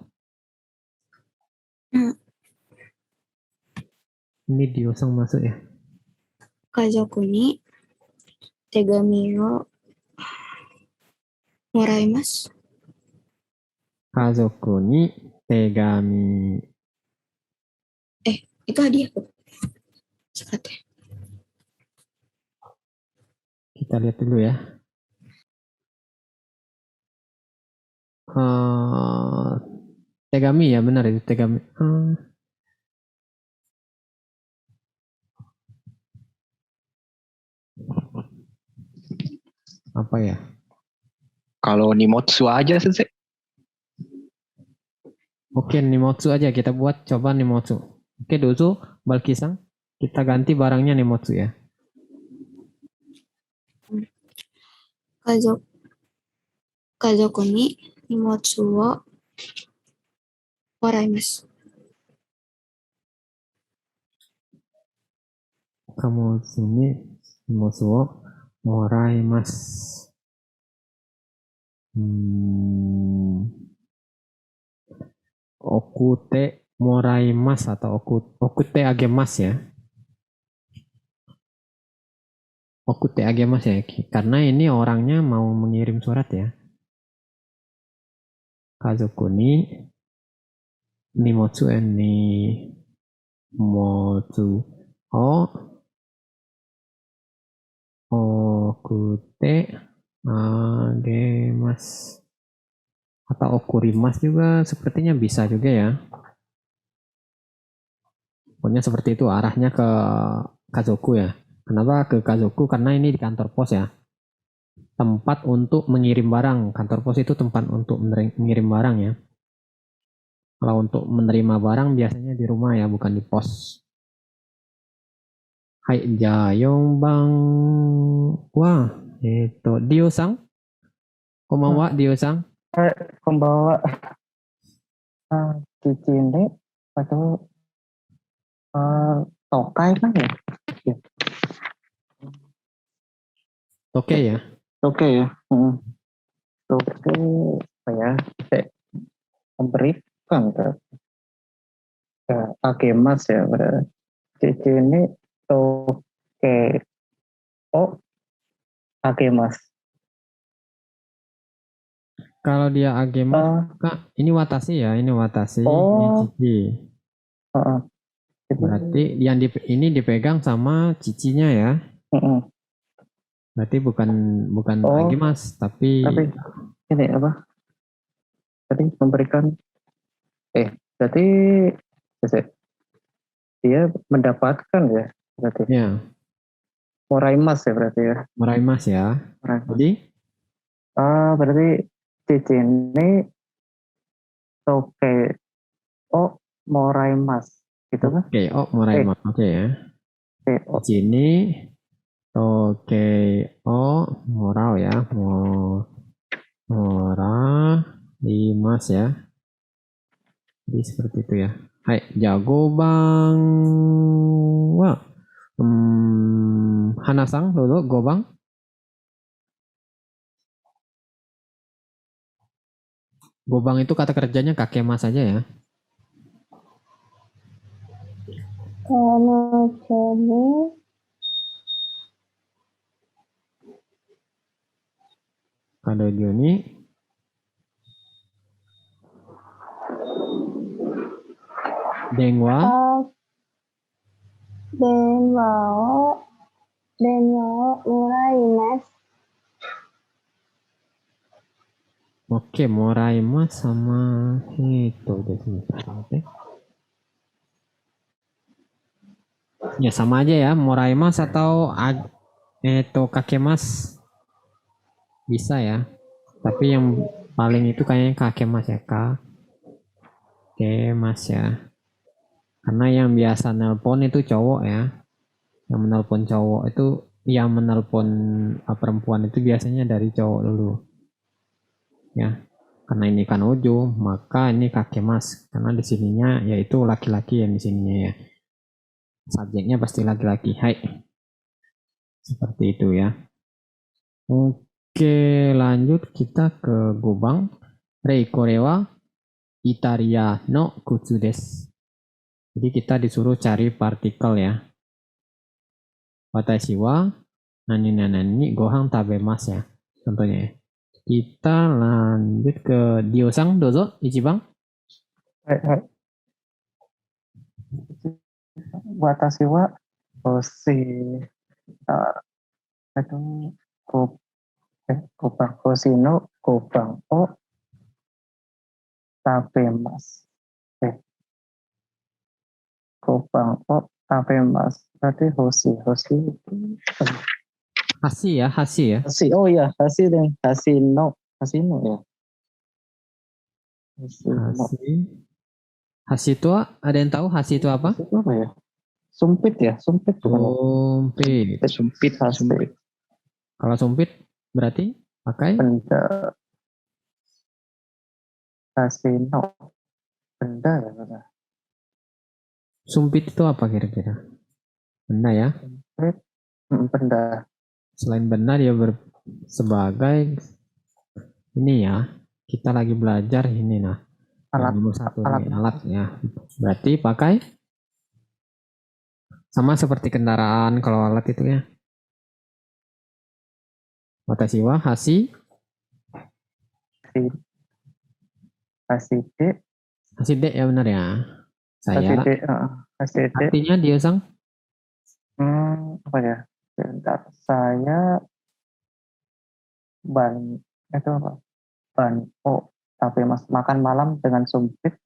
S1: Ini Dio-san masuk ya.
S4: Kazoku ni tegami o moraimasu.
S1: Kazoku ni tegami.
S4: Itu hadiah. Sekatnya.
S1: Kita lihat dulu ya. Tegami ya, benar itu tegami. Apa ya?
S2: Kalau Nimotsu aja sensei.
S1: Oke, Nimotsu aja kita buat, coba Nimotsu. Oke, dozo Balki-san. Kita ganti barangnya Nimotsu ya.
S4: Kazoku ni nimotsu wo waraimasu.
S1: kamosu ni shimosu wo moraimasu. Okute moraimasu atau okute agemasu ya. Okute agemasu ya. Karena ini orangnya mau mengirim surat ya. Kazoku ni nimotsu ni motsu o okute agemasu. Atau okurimas juga sepertinya bisa juga ya. Pokoknya seperti itu arahnya ke Kazoku ya. Kenapa ke Kazoku? Karena ini di kantor pos ya. Tempat untuk mengirim barang. Kantor pos itu tempat untuk mengirim barang ya. Kalau untuk menerima barang biasanya di rumah ya, bukan di pos. Hai, jayong bang. Wah, itu Dio-sang. Konbanwa, Dio-sang.
S2: Pembawa cici ini atau tokai kan ya?
S1: Oke ya.
S2: Oke ya. Oke, apa ya? Memberikan ke Akemas ya, berarti cici ini oke. Oh, Akemas.
S1: Kalau dia agema, Kak, ini watashi ya, ini watashi, ini
S2: Oh.
S1: cici. Berarti yang ini dipegang sama cicinya ya. Berarti bukan agemas, tapi
S2: ini apa? Tadi memberikan berarti dia mendapatkan ya, berarti.
S1: ya,
S2: Moraimas ya berarti ya.
S1: moraimas ya. Jadi
S2: berarti cici ini oke. Oh, moraimas gitu kan?
S1: oke, oh moraimas. Oke ya. Cici ini oke, oh moral ya, moraimas ya. Jadi seperti itu ya. Hai, jago bang. Wah. Hanasang dulu, gobang. Gobang itu kata kerjanya kakemas saja ya. Kado Joni. Dengwa.
S3: Denwao uraimasu.
S1: Oke, moraimas sama itu deh. Ya sama aja ya, moraimas atau itu kakemas bisa ya. Tapi yang paling itu kayaknya kakemas ya, kakemas ya. Karena yang biasa nelpon itu cowok ya. Yang menelpon cowok itu, yang menelpon perempuan itu biasanya dari cowok dulu. Ya, karena ini kan Ojo, maka ini kakemas. Karena di sininya yaitu laki-laki yang di sininya ya. Subjeknya pasti laki-laki. Hai. Seperti itu ya. Oke, lanjut kita ke Gobang. Rei korewa Italia no kutsu desu. Jadi kita disuruh cari partikel ya. Watashi wa nani nani gohang tabemasu ya. Contohnya ya. Kita lanjut ke Dio-sang, dozo, ichibang.
S2: Watashi wa hoshi no gobang o tabemasu. Gobang o tabemasu. Berarti hoshi
S1: Hashi ya, hashi ya.
S2: Hashi, oh ya, hashi deh. Hashino ya.
S1: Hashi. Hashi itu ada yang tahu hashi itu apa?
S2: Itu apa ya? Sumpit ya, sumpit bukan?
S1: Sumpit.
S2: Sumpit.
S1: Kalau sumpit berarti pakai
S2: Benda. Hashino. Benda ya.
S1: Sumpit itu apa kira-kira? Benda ya.
S2: Benda.
S1: Selain benda dia sebagai ini ya. Kita lagi belajar ini nah.
S2: Alat.
S1: Yang nomor satu
S2: Alat.
S1: nih, alat ya. Berarti pakai sama seperti kendaraan kalau alat itu ya. Watashi wa
S2: Haside.
S1: haside ya benar ya. Saya
S2: Haside.
S1: artinya dia sang
S2: Apa ya? Bentar. Saya itu apa? Tapi mas makan malam dengan sumpit.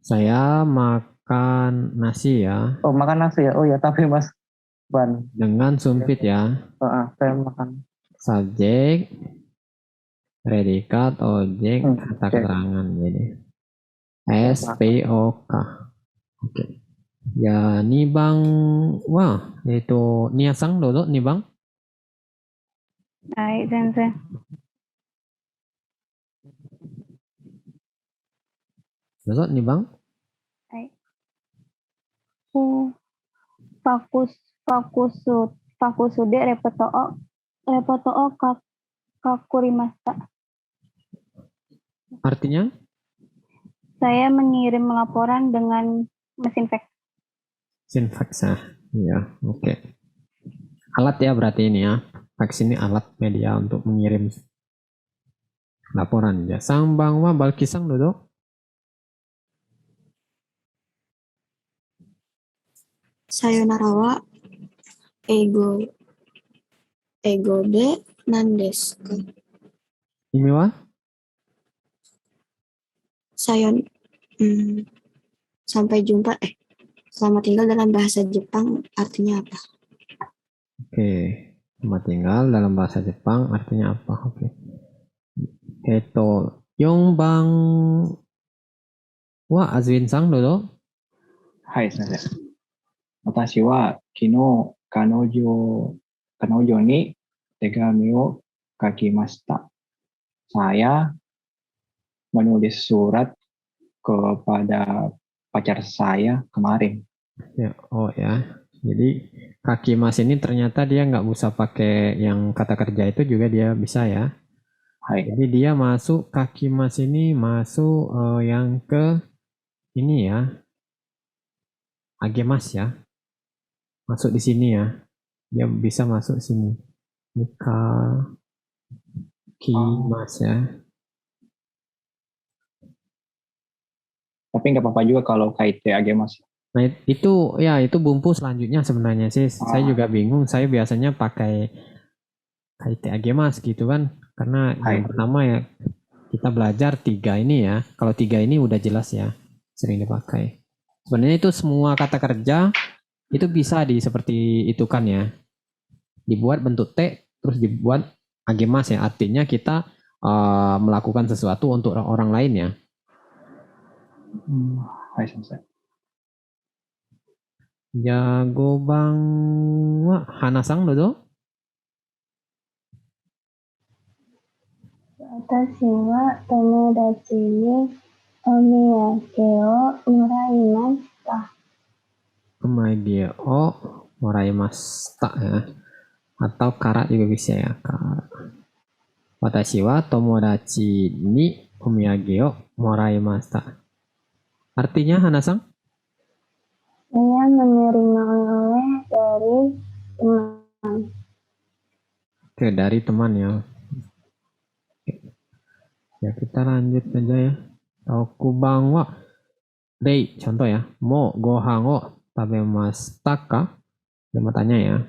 S1: saya makan nasi ya
S2: Oh, makan nasi ya. Oh ya, tapi mas
S1: dengan sumpit ya.
S2: saya makan.
S1: Subjek, predikat, objek, kata
S2: Oke.
S1: keterangan jadi SPOK. Oke. Ya, nih Bang. Wah, itu niasang dodo nih Bang.
S3: Hai, sensei.
S1: Dodo nih Bang.
S3: Hai. Fakusude repoto o kakurimasta.
S1: Artinya
S3: Saya mengirim laporan dengan mesin fax.
S1: sinfax ya. Iya, oke. Alat ya berarti ini ya. Fax ini alat media untuk mengirim laporan ya. Sang Bang wa balkisang dodo.
S4: Sayonara wa ego de nandesu ka?
S1: Ini wa
S4: Sampai jumpa. Selamat tinggal dalam bahasa Jepang artinya apa?
S1: oke. Selamat tinggal dalam bahasa Jepang artinya apa? Oke. Yong Bang wa Azwin sang dodo.
S2: Hai, sensei. Watashi wa kino kanojo ni tegami o kakimashita. Saya menulis surat kepada pacar saya kemarin.
S1: Ya, oh ya. Jadi kaki mas ini ternyata dia nggak usah pakai yang kata kerja itu juga dia bisa ya.
S2: Hai.
S1: Jadi dia masuk kaki mas ini masuk yang ke ini ya. Agemas ya. Masuk di sini ya. Dia bisa masuk sini. Nika kimas ya.
S2: Tapi nggak apa-apa juga kalau kaite agemas.
S1: Nah itu bumbu selanjutnya sebenarnya sih. Saya juga bingung. Saya biasanya pakai kaite agemas gitu kan. Karena yang pertama ya kita belajar 3 ini ya. Kalau 3 ini udah jelas ya, sering dipakai. Sebenarnya itu semua kata kerja itu bisa seperti itu kan ya. Dibuat bentuk T terus dibuat agemas ya. Artinya kita melakukan sesuatu untuk orang lain ya.
S2: Hai sensei.
S1: Jago bang Hanasang dodo.
S3: Watashi wa tomodachi ni omiyage o moraimashita.
S1: Omiyage o moraimashita ya. Atau kara juga bisa ya. Kara. Watashi wa tomodachi ni omiyage o moraimashita. Artinya Hanasang?
S3: Saya menerima oleh-oleh dari teman.
S1: Oke, dari teman ya. Ya kita lanjut aja ya. Tokubang wa dei, contoh ya. Mo gohan o tabemashita ka? Dia mau tanya ya.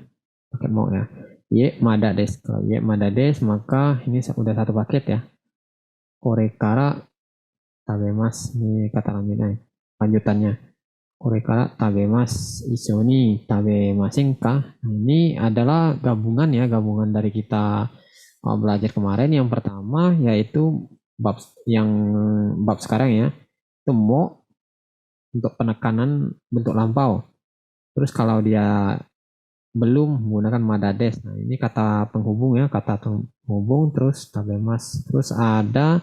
S1: Pakai mau ya. Ye mada desu. Kalau ye mada desu maka ini udah satu paket ya. Korekara tabemas. Ini kata lanjutannya. Korekara tabemas iso ni tabemasen ka? Ini adalah gabungan ya, gabungan dari kita belajar kemarin. Yang pertama yaitu bab sekarang ya. Itu mo untuk penekanan bentuk lampau. Terus kalau dia belum menggunakan madades. Nah, ini kata penghubung ya, kata penghubung terus tabemas. Terus ada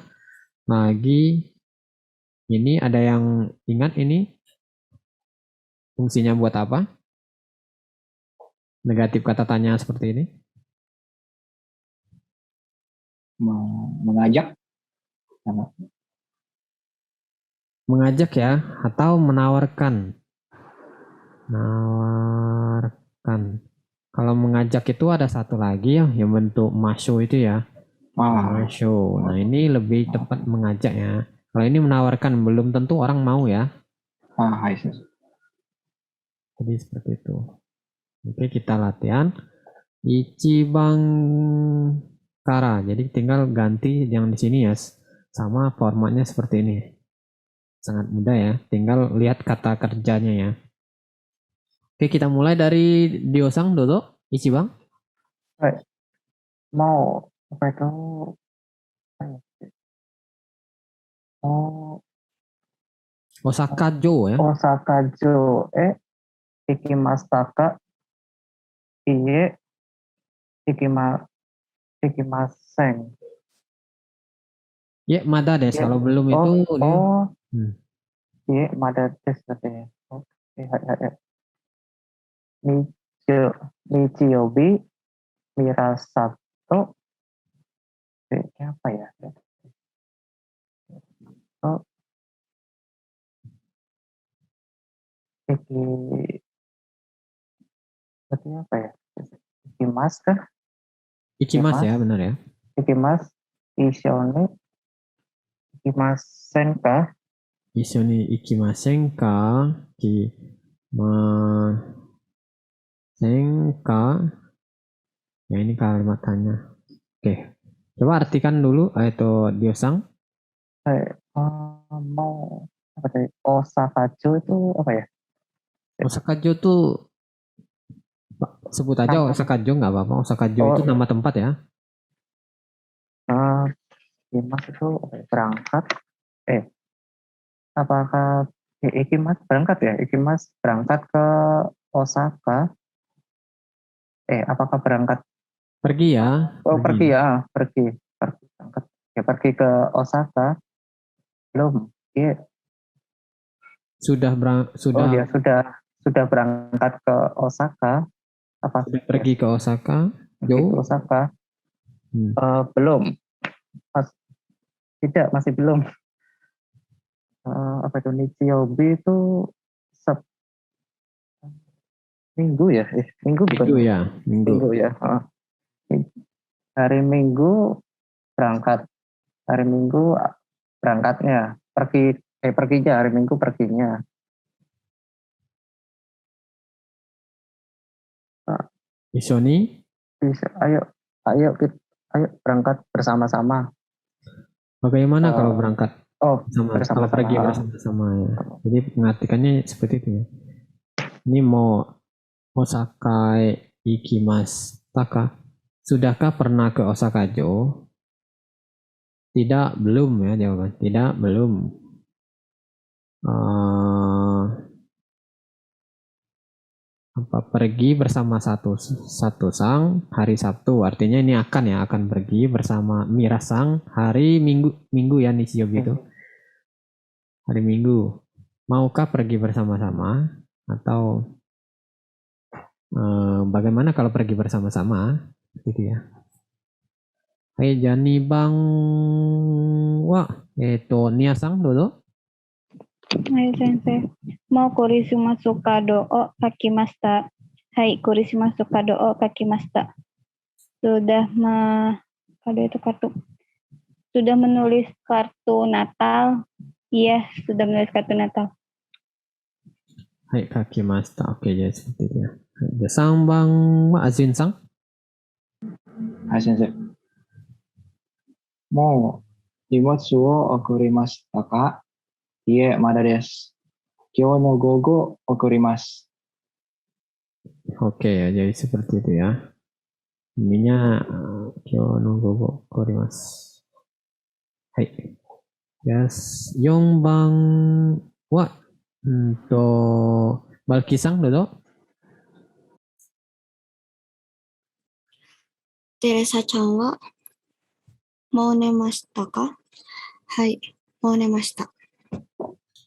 S1: lagi ini ada yang ingat ini fungsinya buat apa? negatif kata tanya seperti ini?
S2: Mengajak. Sama.
S1: Mengajak ya, atau menawarkan. Nawarkan. Kalau mengajak itu ada satu lagi ya, yang bentuk masyo itu ya. Masyo. Nah ini lebih tepat mengajak ya. Kalau ini menawarkan, belum tentu orang mau ya.
S2: Hai, sensei.
S1: Jadi seperti itu. Oke, kita latihan. Ichibang kara. Jadi tinggal ganti yang di sini ya. Sama formatnya seperti ini. Sangat mudah ya. Tinggal lihat kata kerjanya ya. Oke, kita mulai dari Diosang Dodo. Ichibang.
S2: Mau apa itu? Oh,
S1: Osaka Jo ya.
S2: Osaka Jo ikimashita iye ikimasen.
S1: Ya, Mada des. Kalau belum itu dia.
S2: Iye mada desu katanya. Oke, hai. Nichiyobi Mirasato. Apa ya? Oh, iki berarti apa ya? Ikimas kah?
S1: Ikimas ya, benar ya.
S2: Ikimas Ishone Ikimasen kah?
S1: Isoni ikimasen ka ka. Ya ini kalimat tanya. Oke. Coba artikan dulu itu Diosang.
S2: Mau apa tadi? Osaka-jo itu apa ya?
S1: Osaka Jo tuh sebut aja Osaka Jo nggak apa-apa. Osaka Jo itu nama tempat ya.
S2: Ikimas itu berangkat. Apakah Ikimas berangkat ya? Ikimas berangkat ke Osaka. Apakah berangkat?
S1: Pergi ya.
S2: Pergi ya, pergi berangkat. Ya pergi ke Osaka. Belum. Iya.
S1: Sudah
S2: Dia sudah berangkat ke Osaka. Apa?
S1: Sudah pergi ke Osaka.
S2: Pergi ke Osaka. Belum. Tidak, masih belum. Apa itu Nichiyobi itu Minggu ya? Minggu bukan?
S1: Minggu ya.
S2: Minggu ya. Hari Minggu berangkat. Hari Minggu berangkatnya. Perginya hari Minggu perginya.
S1: Isoni.
S2: Bisa, ayo berangkat bersama-sama.
S1: Bagaimana kalau berangkat?
S2: Bersama-sama.
S1: Kalau pergi bersama-sama ya. Jadi mengartikannya seperti itu ya. Ini mau Osaka ikimas taka. Sudahkah pernah ke Osaka Jo? Tidak, belum ya jawaban. Tidak, belum. Pergi bersama satu sang hari Sabtu, artinya ini akan pergi bersama Mirasang hari Minggu ya Nichiyobi itu. Hari Minggu. Maukah pergi bersama-sama atau bagaimana kalau pergi bersama-sama gitu ya. Jani bang Niasang dulu.
S3: Hai sensei. Mau korishimasu kado o kakimashita. Hai, korishimasu kado o kakimashita. Sudah menulis kartu Natal. Iya, sudah menulis kartu Natal.
S1: Hai kakimashita. Oke, jadi seperti itu ya. Sang bang Azin sang.
S2: Hai sensei. Mau imotsu wo okurimashita ka? Iye, mada desu. Kyou no gogo okurimasu.
S1: Oke ya, jadi seperti itu ya. Ininya kyou no gogo okurimasu. Hai. Yes, Yongbang wa Balkisang dulu.
S4: Teresa-chan wa mou nemashita ka? Hai, mou nemashita.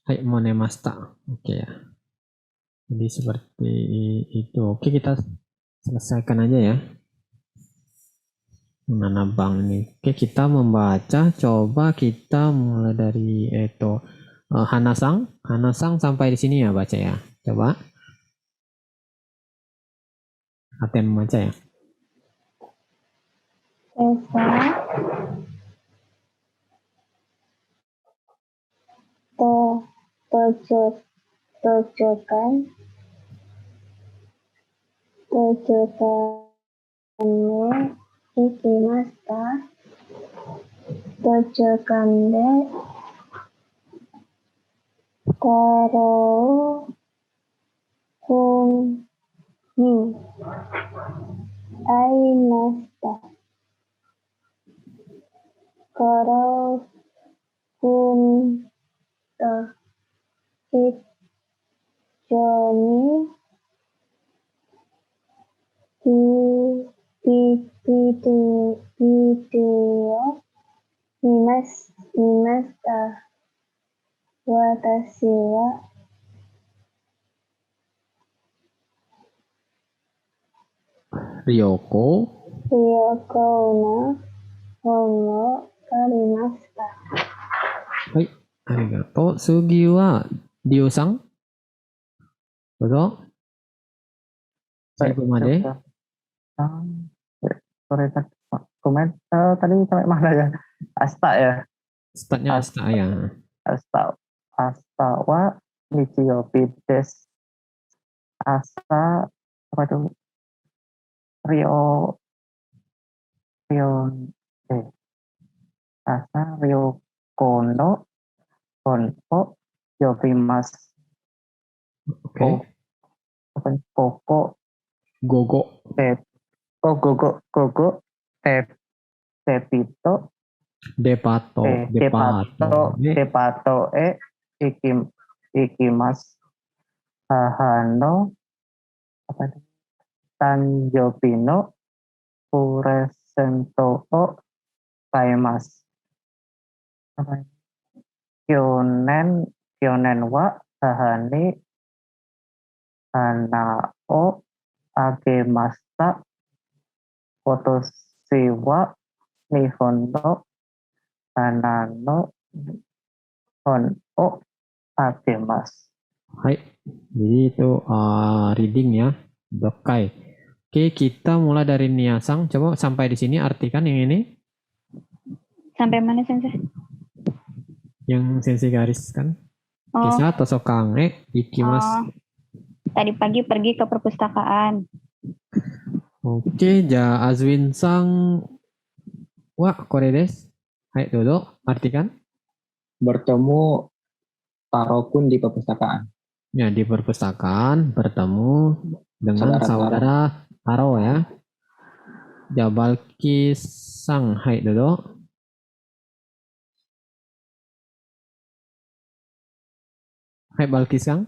S1: Hai, mou nemashita. Oke ya. Jadi seperti itu. Oke, kita Selesaikan aja ya. Mana bang ini? Oke, kita membaca. Coba kita mulai dari itu Hanasang. Hanasang sampai di sini ya baca ya. Coba latihan membaca ya.
S3: Desa, to, tojo, tojokan, tojokanmu, ikimasta, tojokande, tarou, kumi, aimasta, tarou, kunta, hijoni, video, mimasta, watashi wa
S1: Ryoko.
S3: ryoko no homo karimashita.
S1: Hai, arigato. Sugi wa Dio-san. Dozo. Saigomade.
S2: Sorry, komen tadi sampai mana ya? Asta ya.
S1: Startnya asta ya.
S2: Asta wa Nichiopides. Asta apa itu? Rio Asta Rio Kono Konpo Yofimas
S1: Oke.
S2: Koko
S1: Gogo.
S2: Gogo Tepito
S1: Depato.
S2: Depato Ikimas Hano apa itu? Tanjopino Puresento Kaimas apa itu? Kyonen wa Hahani Hanao Agemasta Kotoshi wa Nihon Hanano Hon o Agemas.
S1: Hai. Jadi itu reading ya. Dokai. Oke, kita mulai dari Niasang. Coba sampai di sini artikan yang ini.
S3: Sampai mana Sensei?
S1: Yang sensei gariskan.
S3: Oh,
S1: Kisa tosokange ikimasu.
S3: tadi pagi pergi ke perpustakaan.
S1: Oke, ja Azwin sang wa kore desu. Hai, dodo. Artikan.
S2: Bertemu Taro-kun di perpustakaan.
S1: Ya, di perpustakaan bertemu dengan saudara Taro ya. Jabal Kisang. Hai, dodo. Hai, Balkisang.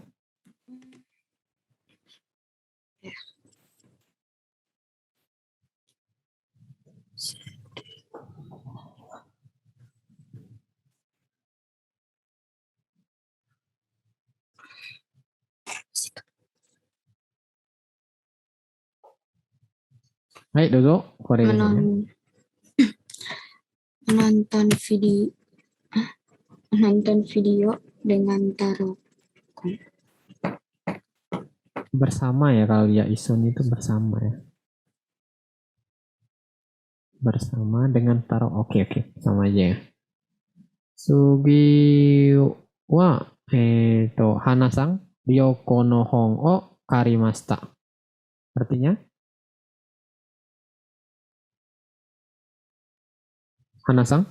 S1: Hai, dodo. Kore desu ya.
S4: Menonton video dengan Taro.
S1: Bersama ya, kalau ya Ison itu bersama ya. Bersama dengan Taro. Oke, sama aja ya. Sugi wa Hanasang ryoko no hon o karimashita. Artinya? Hanasang?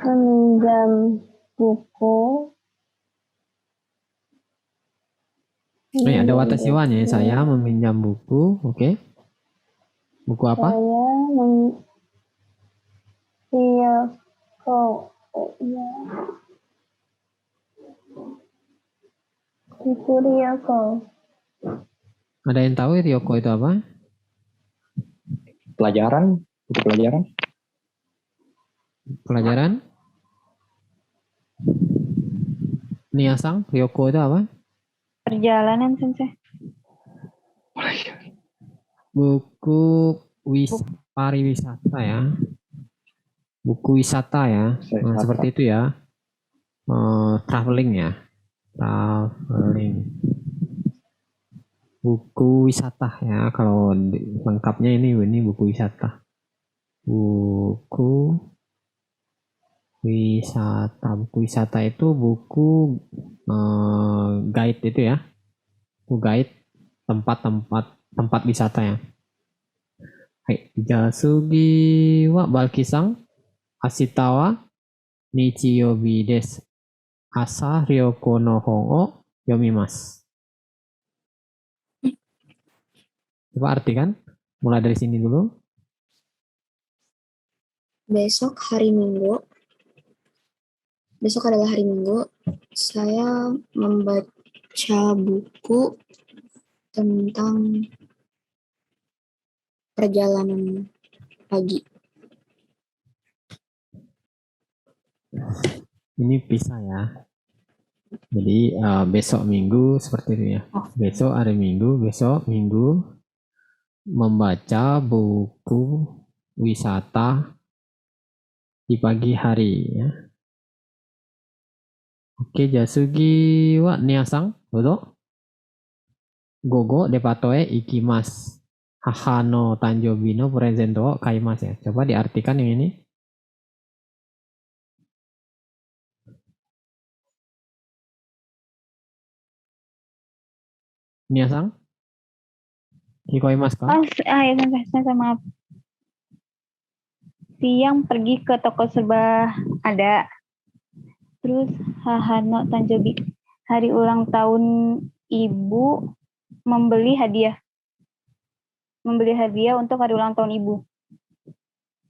S3: Meminjam buku.
S1: Ada watashi wa nya, saya meminjam buku. Oke. Buku apa?
S3: Saya buku Ryoko.
S1: Ada yang tahu Ryoko itu apa?
S2: Buku pelajaran.
S1: Pelajaran? Niasang, Ryoko itu apa?
S3: Perjalanan sensei.
S1: Buku pariwisata ya. Buku wisata ya. Nah, seperti itu ya. Traveling ya. Traveling. Buku wisata ya. Kalau lengkapnya ini buku wisata. Buku wisata. Buku wisata itu buku guide itu ya. Buku guide tempat wisata ya. Hai, Jasugi wa Balkisang Asitawa Nichiyobi desu. Asa Ryoko no hon o yomimasu. Coba artikan. Mulai dari sini dulu.
S4: Besok hari Minggu. Besok adalah hari Minggu. Saya membaca buku tentang perjalanan pagi.
S1: Ini pisah ya. Jadi besok Minggu seperti itu ya. Besok hari Minggu, besok Minggu membaca buku wisata di pagi hari ya. Oke, Jasugi wa Niasang, dodo. Gogo depatoe ikimasu. Haha no tanjobi no present wo kaimasu ya. Coba diartikan yang ini. Niasang? Kikoimasu ka?
S3: Ya sensei, maaf. Siang pergi ke toko serba ada. Terus Hahano Tanjobi, hari ulang tahun ibu, membeli hadiah untuk hari ulang tahun ibu.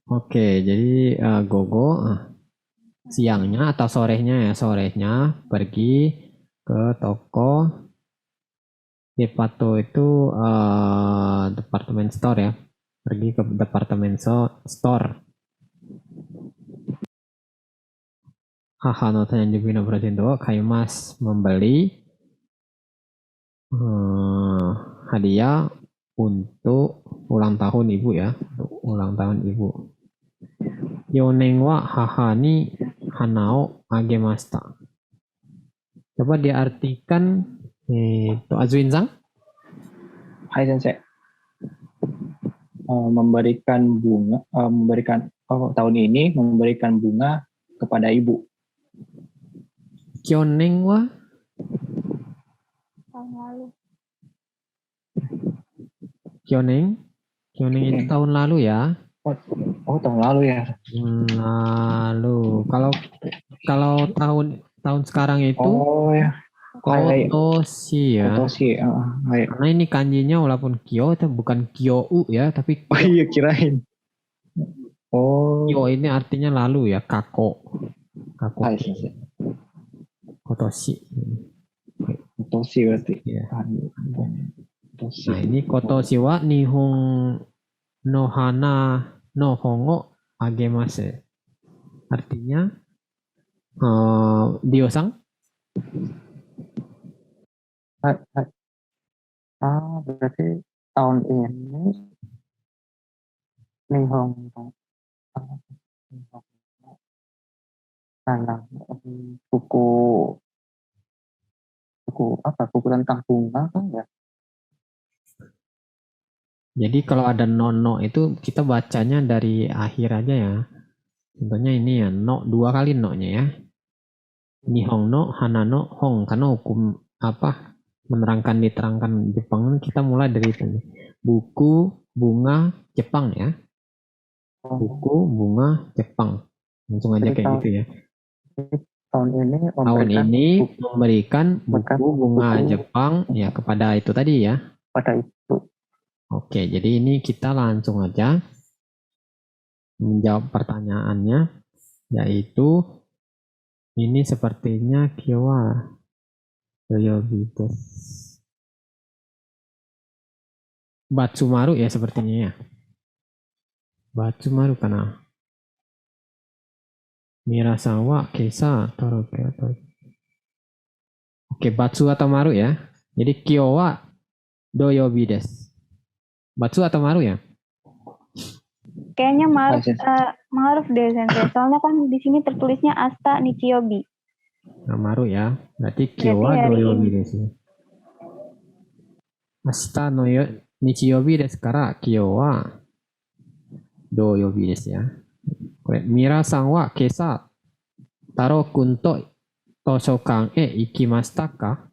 S1: Oke, jadi Gogo siangnya atau sorenya ya, sorenya pergi ke toko Depato itu department store ya, pergi ke department store. Haha no Tanjobi no presento kaimas, membeli hadiah untuk ulang tahun ibu ya, untuk ulang tahun ibu. Yoneng wa haha ni hanao agemashita. Coba diartikan itu Azuin-san.
S2: Hai sensei. Memberikan bunga, tahun ini memberikan bunga kepada ibu.
S1: Kyoneng wa
S3: Tahun lalu.
S1: Kyoneng itu tahun lalu ya.
S2: Oh, tahun lalu ya.
S1: Lalu kalau tahun sekarang itu
S2: Oh ya.
S1: kotoshi ya.
S2: Kotoshi.
S1: Karena ini kanjinya walaupun kyo itu bukan kyou ya, tapi
S2: Oh iya, kirain. Oh.
S1: kyo ini artinya lalu ya, kako.
S2: Hai sensei.
S1: Kotoshi.
S2: Kotoshi berarti.
S1: Ya.
S2: Kotoshi.
S1: Nah, ini kotoshi wa nihon no hana no hongo agemasu. Artinya Dio-sang?
S2: Berarti tahun ini Nihon tanam buku buku tentang bunga kan ya.
S1: Jadi kalau ada nono itu kita bacanya dari akhir aja ya. Contohnya ini ya, no, 2 kali no-nya ya. Nihon no, hana no, hong. Karena hukum menerangkan diterangkan Jepang kita mulai dari itu. Buku bunga Jepang ya. Buku bunga Jepang. Langsung aja kayak gitu ya.
S2: Tahun
S1: ini memberikan buku bunga Jepang ya kepada itu tadi ya.
S2: Pada itu.
S1: Oke, jadi ini kita langsung aja menjawab pertanyaannya, yaitu ini sepertinya Kyowa Yoyobi Batsumaru ya sepertinya ya. Batsumaru kana. Mirasan wa kesa toroke atau Oke, batsu atau maru ya. Jadi kyo wa doyobi desu. Batsu atau maru ya?
S3: Kayaknya
S2: Sensei.
S3: maruf deh Sensei. Soalnya kan di sini tertulisnya asta nichiyobi.
S1: Nah, maru ya. Berarti kyo
S3: Berarti
S1: wa
S3: hari
S1: doyobi
S3: ini.
S1: desu. Ashita no nichiyobi desu kara kyo wa doyobi desu ya. Mira-san wa kesa Taro-kun to toshokan ikimashita ka?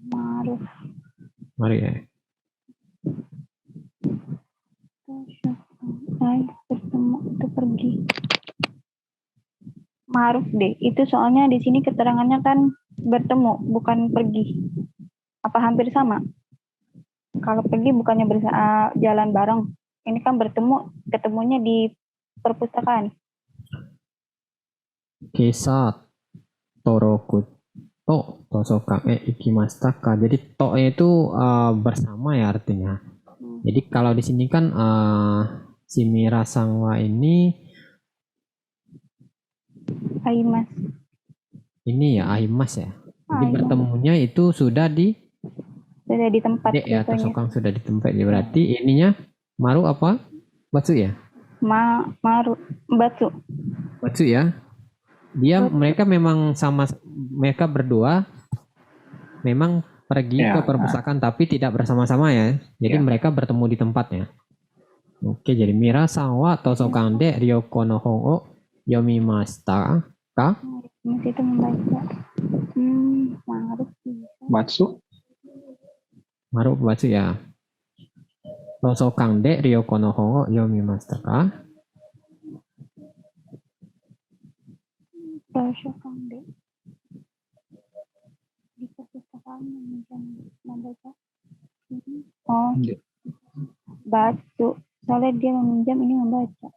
S3: Maruf.
S1: Mari ya.
S3: Bertemu itu pergi. Maruf deh. Itu soalnya di sini keterangannya kan bertemu, bukan pergi. Apa hampir sama? Kalau pergi bukannya jalan bareng. Ini kan bertemu, ketemunya di perpustakaan.
S1: Kesa toroku to toshokan ikimashita ka. Jadi to itu bersama ya artinya. Jadi kalau di sini kan si Mira Sangwa ini
S3: Aimas.
S1: ya Aimas ya. Jadi
S3: Aimas.
S1: bertemunya itu sudah di
S3: Sudah di tempat
S1: ya,
S3: biasanya.
S1: toshokan sudah di tempat. Berarti ininya maru apa? Batsu ya?
S3: Maru. Batsu.
S1: Batsu ya. Mereka memang mereka berdua memang pergi
S2: Ya,
S1: ke perpustakaan tapi tidak bersama-sama ya. Jadi
S2: Ya.
S1: mereka bertemu di tempatnya. Oke, jadi Mira Sanwa Tosokan de Ryoko no Hon o Yomimashita ka?
S3: Masih itu membaca. Maruf bisa.
S2: Batsu.
S1: Maru Batsu ya. Tosokan de Ryoko no Hon o Yomimashita ka?
S3: Toshokan deh. Di perpustakaan membaca. Oh,
S2: Ya.
S3: Batsu. Soalnya dia meminjam, ini membaca.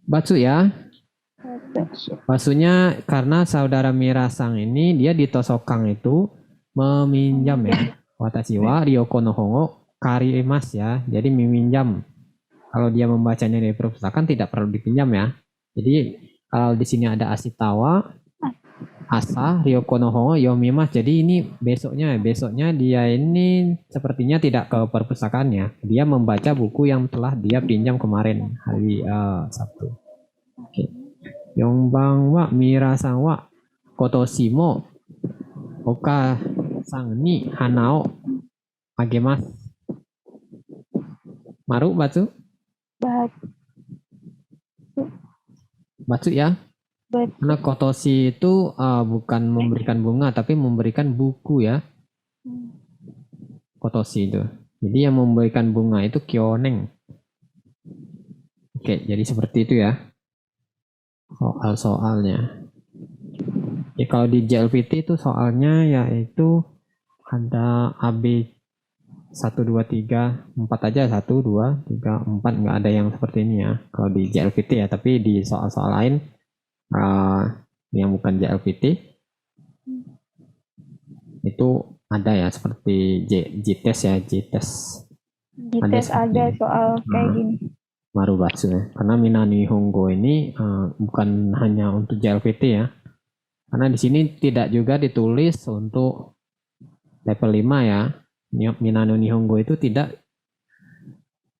S1: Batsu ya.
S3: Batsu.
S1: Batsunya karena saudara Mira Sang ini dia di Tosokang itu meminjam ya. Watashi wa Ryoko no Hon o karimasu ya. Jadi meminjam. Kalau dia membacanya dari perpustakaan tidak perlu dipinjam ya. Jadi kalau di sini ada Ashitawa, Asa, Ryoko no Hon o yomimasu. Jadi ini besoknya dia ini sepertinya tidak ke perpustakaannya. Dia membaca buku yang telah dia pinjam kemarin hari Sabtu. Oke. Yongbang wa Mira-san wa kotoshi mo Oka-san ni hana o agemasu. Maru Batsu? Batsu ya. Karena kotoshi itu bukan memberikan bunga tapi memberikan buku ya. Kotoshi itu. Jadi yang memberikan bunga itu kyoneng. Oke, jadi seperti itu ya. Soal-soalnya. Ya, kalau di JLPT itu soalnya yaitu ada AB 1, 2, 3, 4 aja. 1, 2, 3, 4. Nggak ada yang seperti ini ya. Kalau di JLPT ya. Tapi di soal-soal lain yang bukan JLPT itu ada ya. Seperti JTES ya. JTES
S3: ada soal kayak gini.
S1: Marubatsu ya. Karena Minano Nihongo ini bukan hanya untuk JLPT ya. Karena di sini tidak juga ditulis untuk level 5 ya. Minano Nihongo itu tidak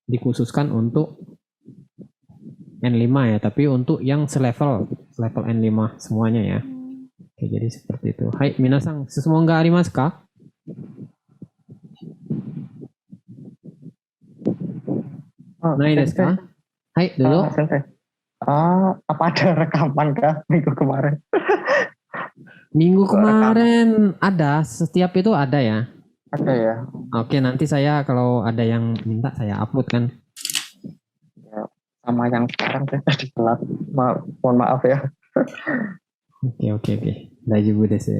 S1: dikhususkan untuk N5 ya, tapi untuk yang level N5 semuanya ya. Oke, jadi seperti itu. Hai, minasan, susumo ga arimasu ka? Nai desu ka? Hai, dulu.
S2: Sensei. Apa ada rekaman kah minggu kemarin?
S1: Minggu kemarin ada, setiap itu ada ya.
S2: Ada ya.
S1: Oke, nanti saya kalau ada yang minta saya upload kan.
S2: Ya, sama yang sekarang saya tadi telat. Mohon maaf ya.
S1: Oke. Daijoubu desu.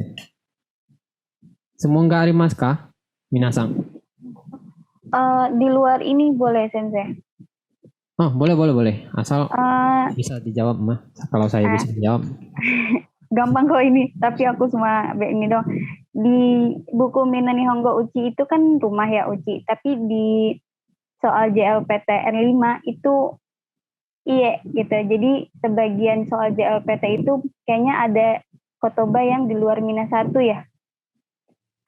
S1: Semoga arimasu ka? Minasan.
S3: Di luar ini boleh Sensei.
S1: Oh, boleh. Asal bisa dijawab mah. Kalau saya bisa dijawab.
S3: Gampang kok ini, tapi aku cuma ini dong. Di buku Minano Nihongo Uchi itu kan rumah ya Uchi, tapi di soal JLPT N5 itu iya gitu. Jadi sebagian soal JLPT itu kayaknya ada kotoba yang di luar -1 ya.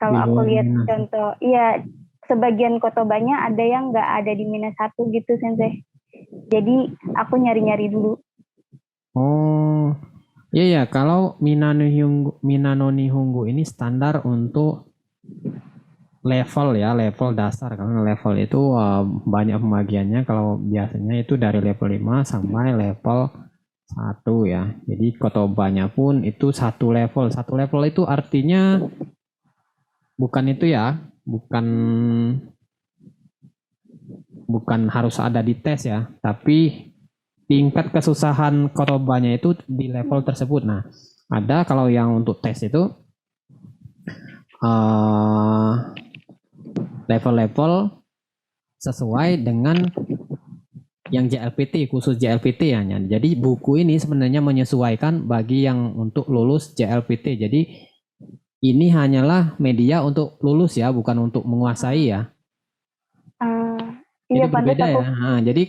S3: Kalau
S1: Di
S3: aku
S1: luar
S3: lihat
S1: -1.
S3: contoh, iya sebagian kotobanya ada yang nggak ada di -1 gitu Sensei. Jadi aku nyari-nyari dulu.
S1: Oh, iya ya. Kalau Minano Nihongo ini standar untuk level ya, level dasar. Karena level itu banyak pembagiannya. Kalau biasanya itu dari level 5 sampai level 1 ya. Jadi kotobanya pun itu satu level. Satu level itu artinya bukan itu ya, bukan harus ada di tes ya, tapi tingkat kesusahan kotobanya itu di level tersebut. Nah, ada kalau yang untuk tes itu level-level sesuai dengan yang JLPT, khusus JLPT ya. Jadi buku ini sebenarnya menyesuaikan bagi yang untuk lulus JLPT. Jadi ini hanyalah media untuk lulus ya, bukan untuk menguasai ya.
S3: Iya,
S1: Jadi
S3: pantas
S1: berbeda
S3: aku.
S1: ya. Nah, jadi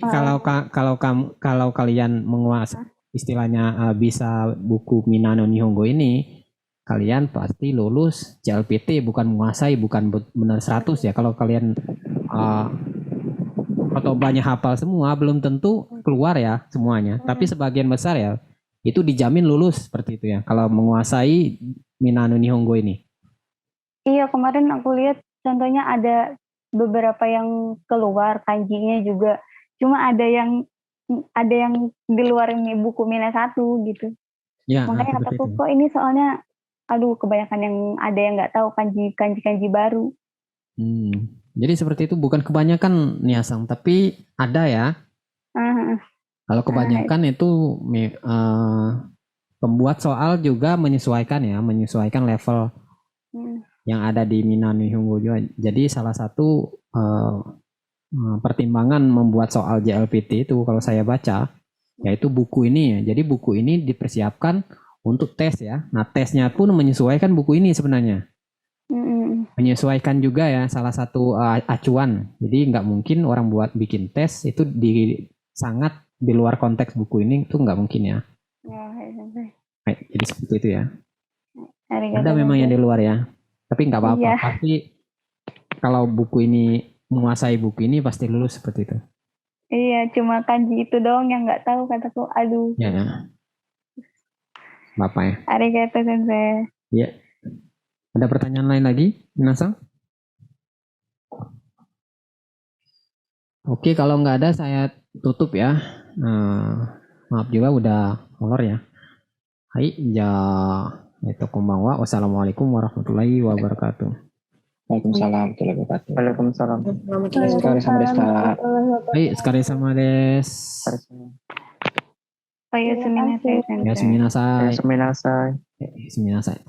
S1: kalau kalian menguasai istilahnya bisa buku Minano Nihongo ini, kalian pasti lulus JLPT, bukan menguasai, bukan benar 100 ya. Kalau kalian kotobanya hafal semua, belum tentu keluar ya semuanya. Tapi sebagian besar ya itu dijamin lulus seperti itu ya. Kalau menguasai Minano Nihongo ini.
S3: Iya, kemarin aku lihat contohnya ada beberapa yang keluar kanjinya juga. Cuma ada yang di luar ini buku -1 gitu.
S1: Ya,
S3: Makanya
S1: seperti
S3: kataku
S1: itu.
S3: kok ini soalnya aduh kebanyakan yang ada yang nggak tahu kanji baru.
S1: Jadi seperti itu, bukan kebanyakan nih Asang, tapi ada ya. Kalau kebanyakan itu pembuat soal juga menyesuaikan ya, menyesuaikan level yang ada di Minano Nihongo juga. Jadi salah satu pertimbangan membuat soal JLPT itu kalau saya baca, yaitu buku ini ya. Jadi buku ini dipersiapkan untuk tes ya. Nah tesnya pun menyesuaikan buku ini sebenarnya. Menyesuaikan juga ya, salah satu acuan. Jadi nggak mungkin orang buat bikin tes itu sangat di luar konteks buku ini, itu nggak mungkin ya. Jadi seperti itu ya. Ada memang yang di luar ya, tapi nggak apa-apa.
S3: Iya.
S1: Pasti kalau buku ini menguasai buku ini pasti lulus seperti itu.
S3: Iya, cuma kanji itu doang yang nggak tahu, kataku aduh.
S1: Ya. Bapak ya.
S3: Arigato Sensei.
S1: Ya. Ada pertanyaan lain lagi, Minasang? Oke, kalau nggak ada saya tutup ya. Maaf juga udah molor ya. Hai, itu konbanwa. Wassalamualaikum warahmatullahi wabarakatuh.
S2: Waalaikumsalam warahmatullahi wabarakatuh.
S5: Waalaikumsalam.
S2: Sekali sama Desta.
S1: Hai, sekali sama des.
S3: Oyasuminasai Sensei.
S1: Ya, suminasai.
S5: Suminasai.
S1: Suminasai.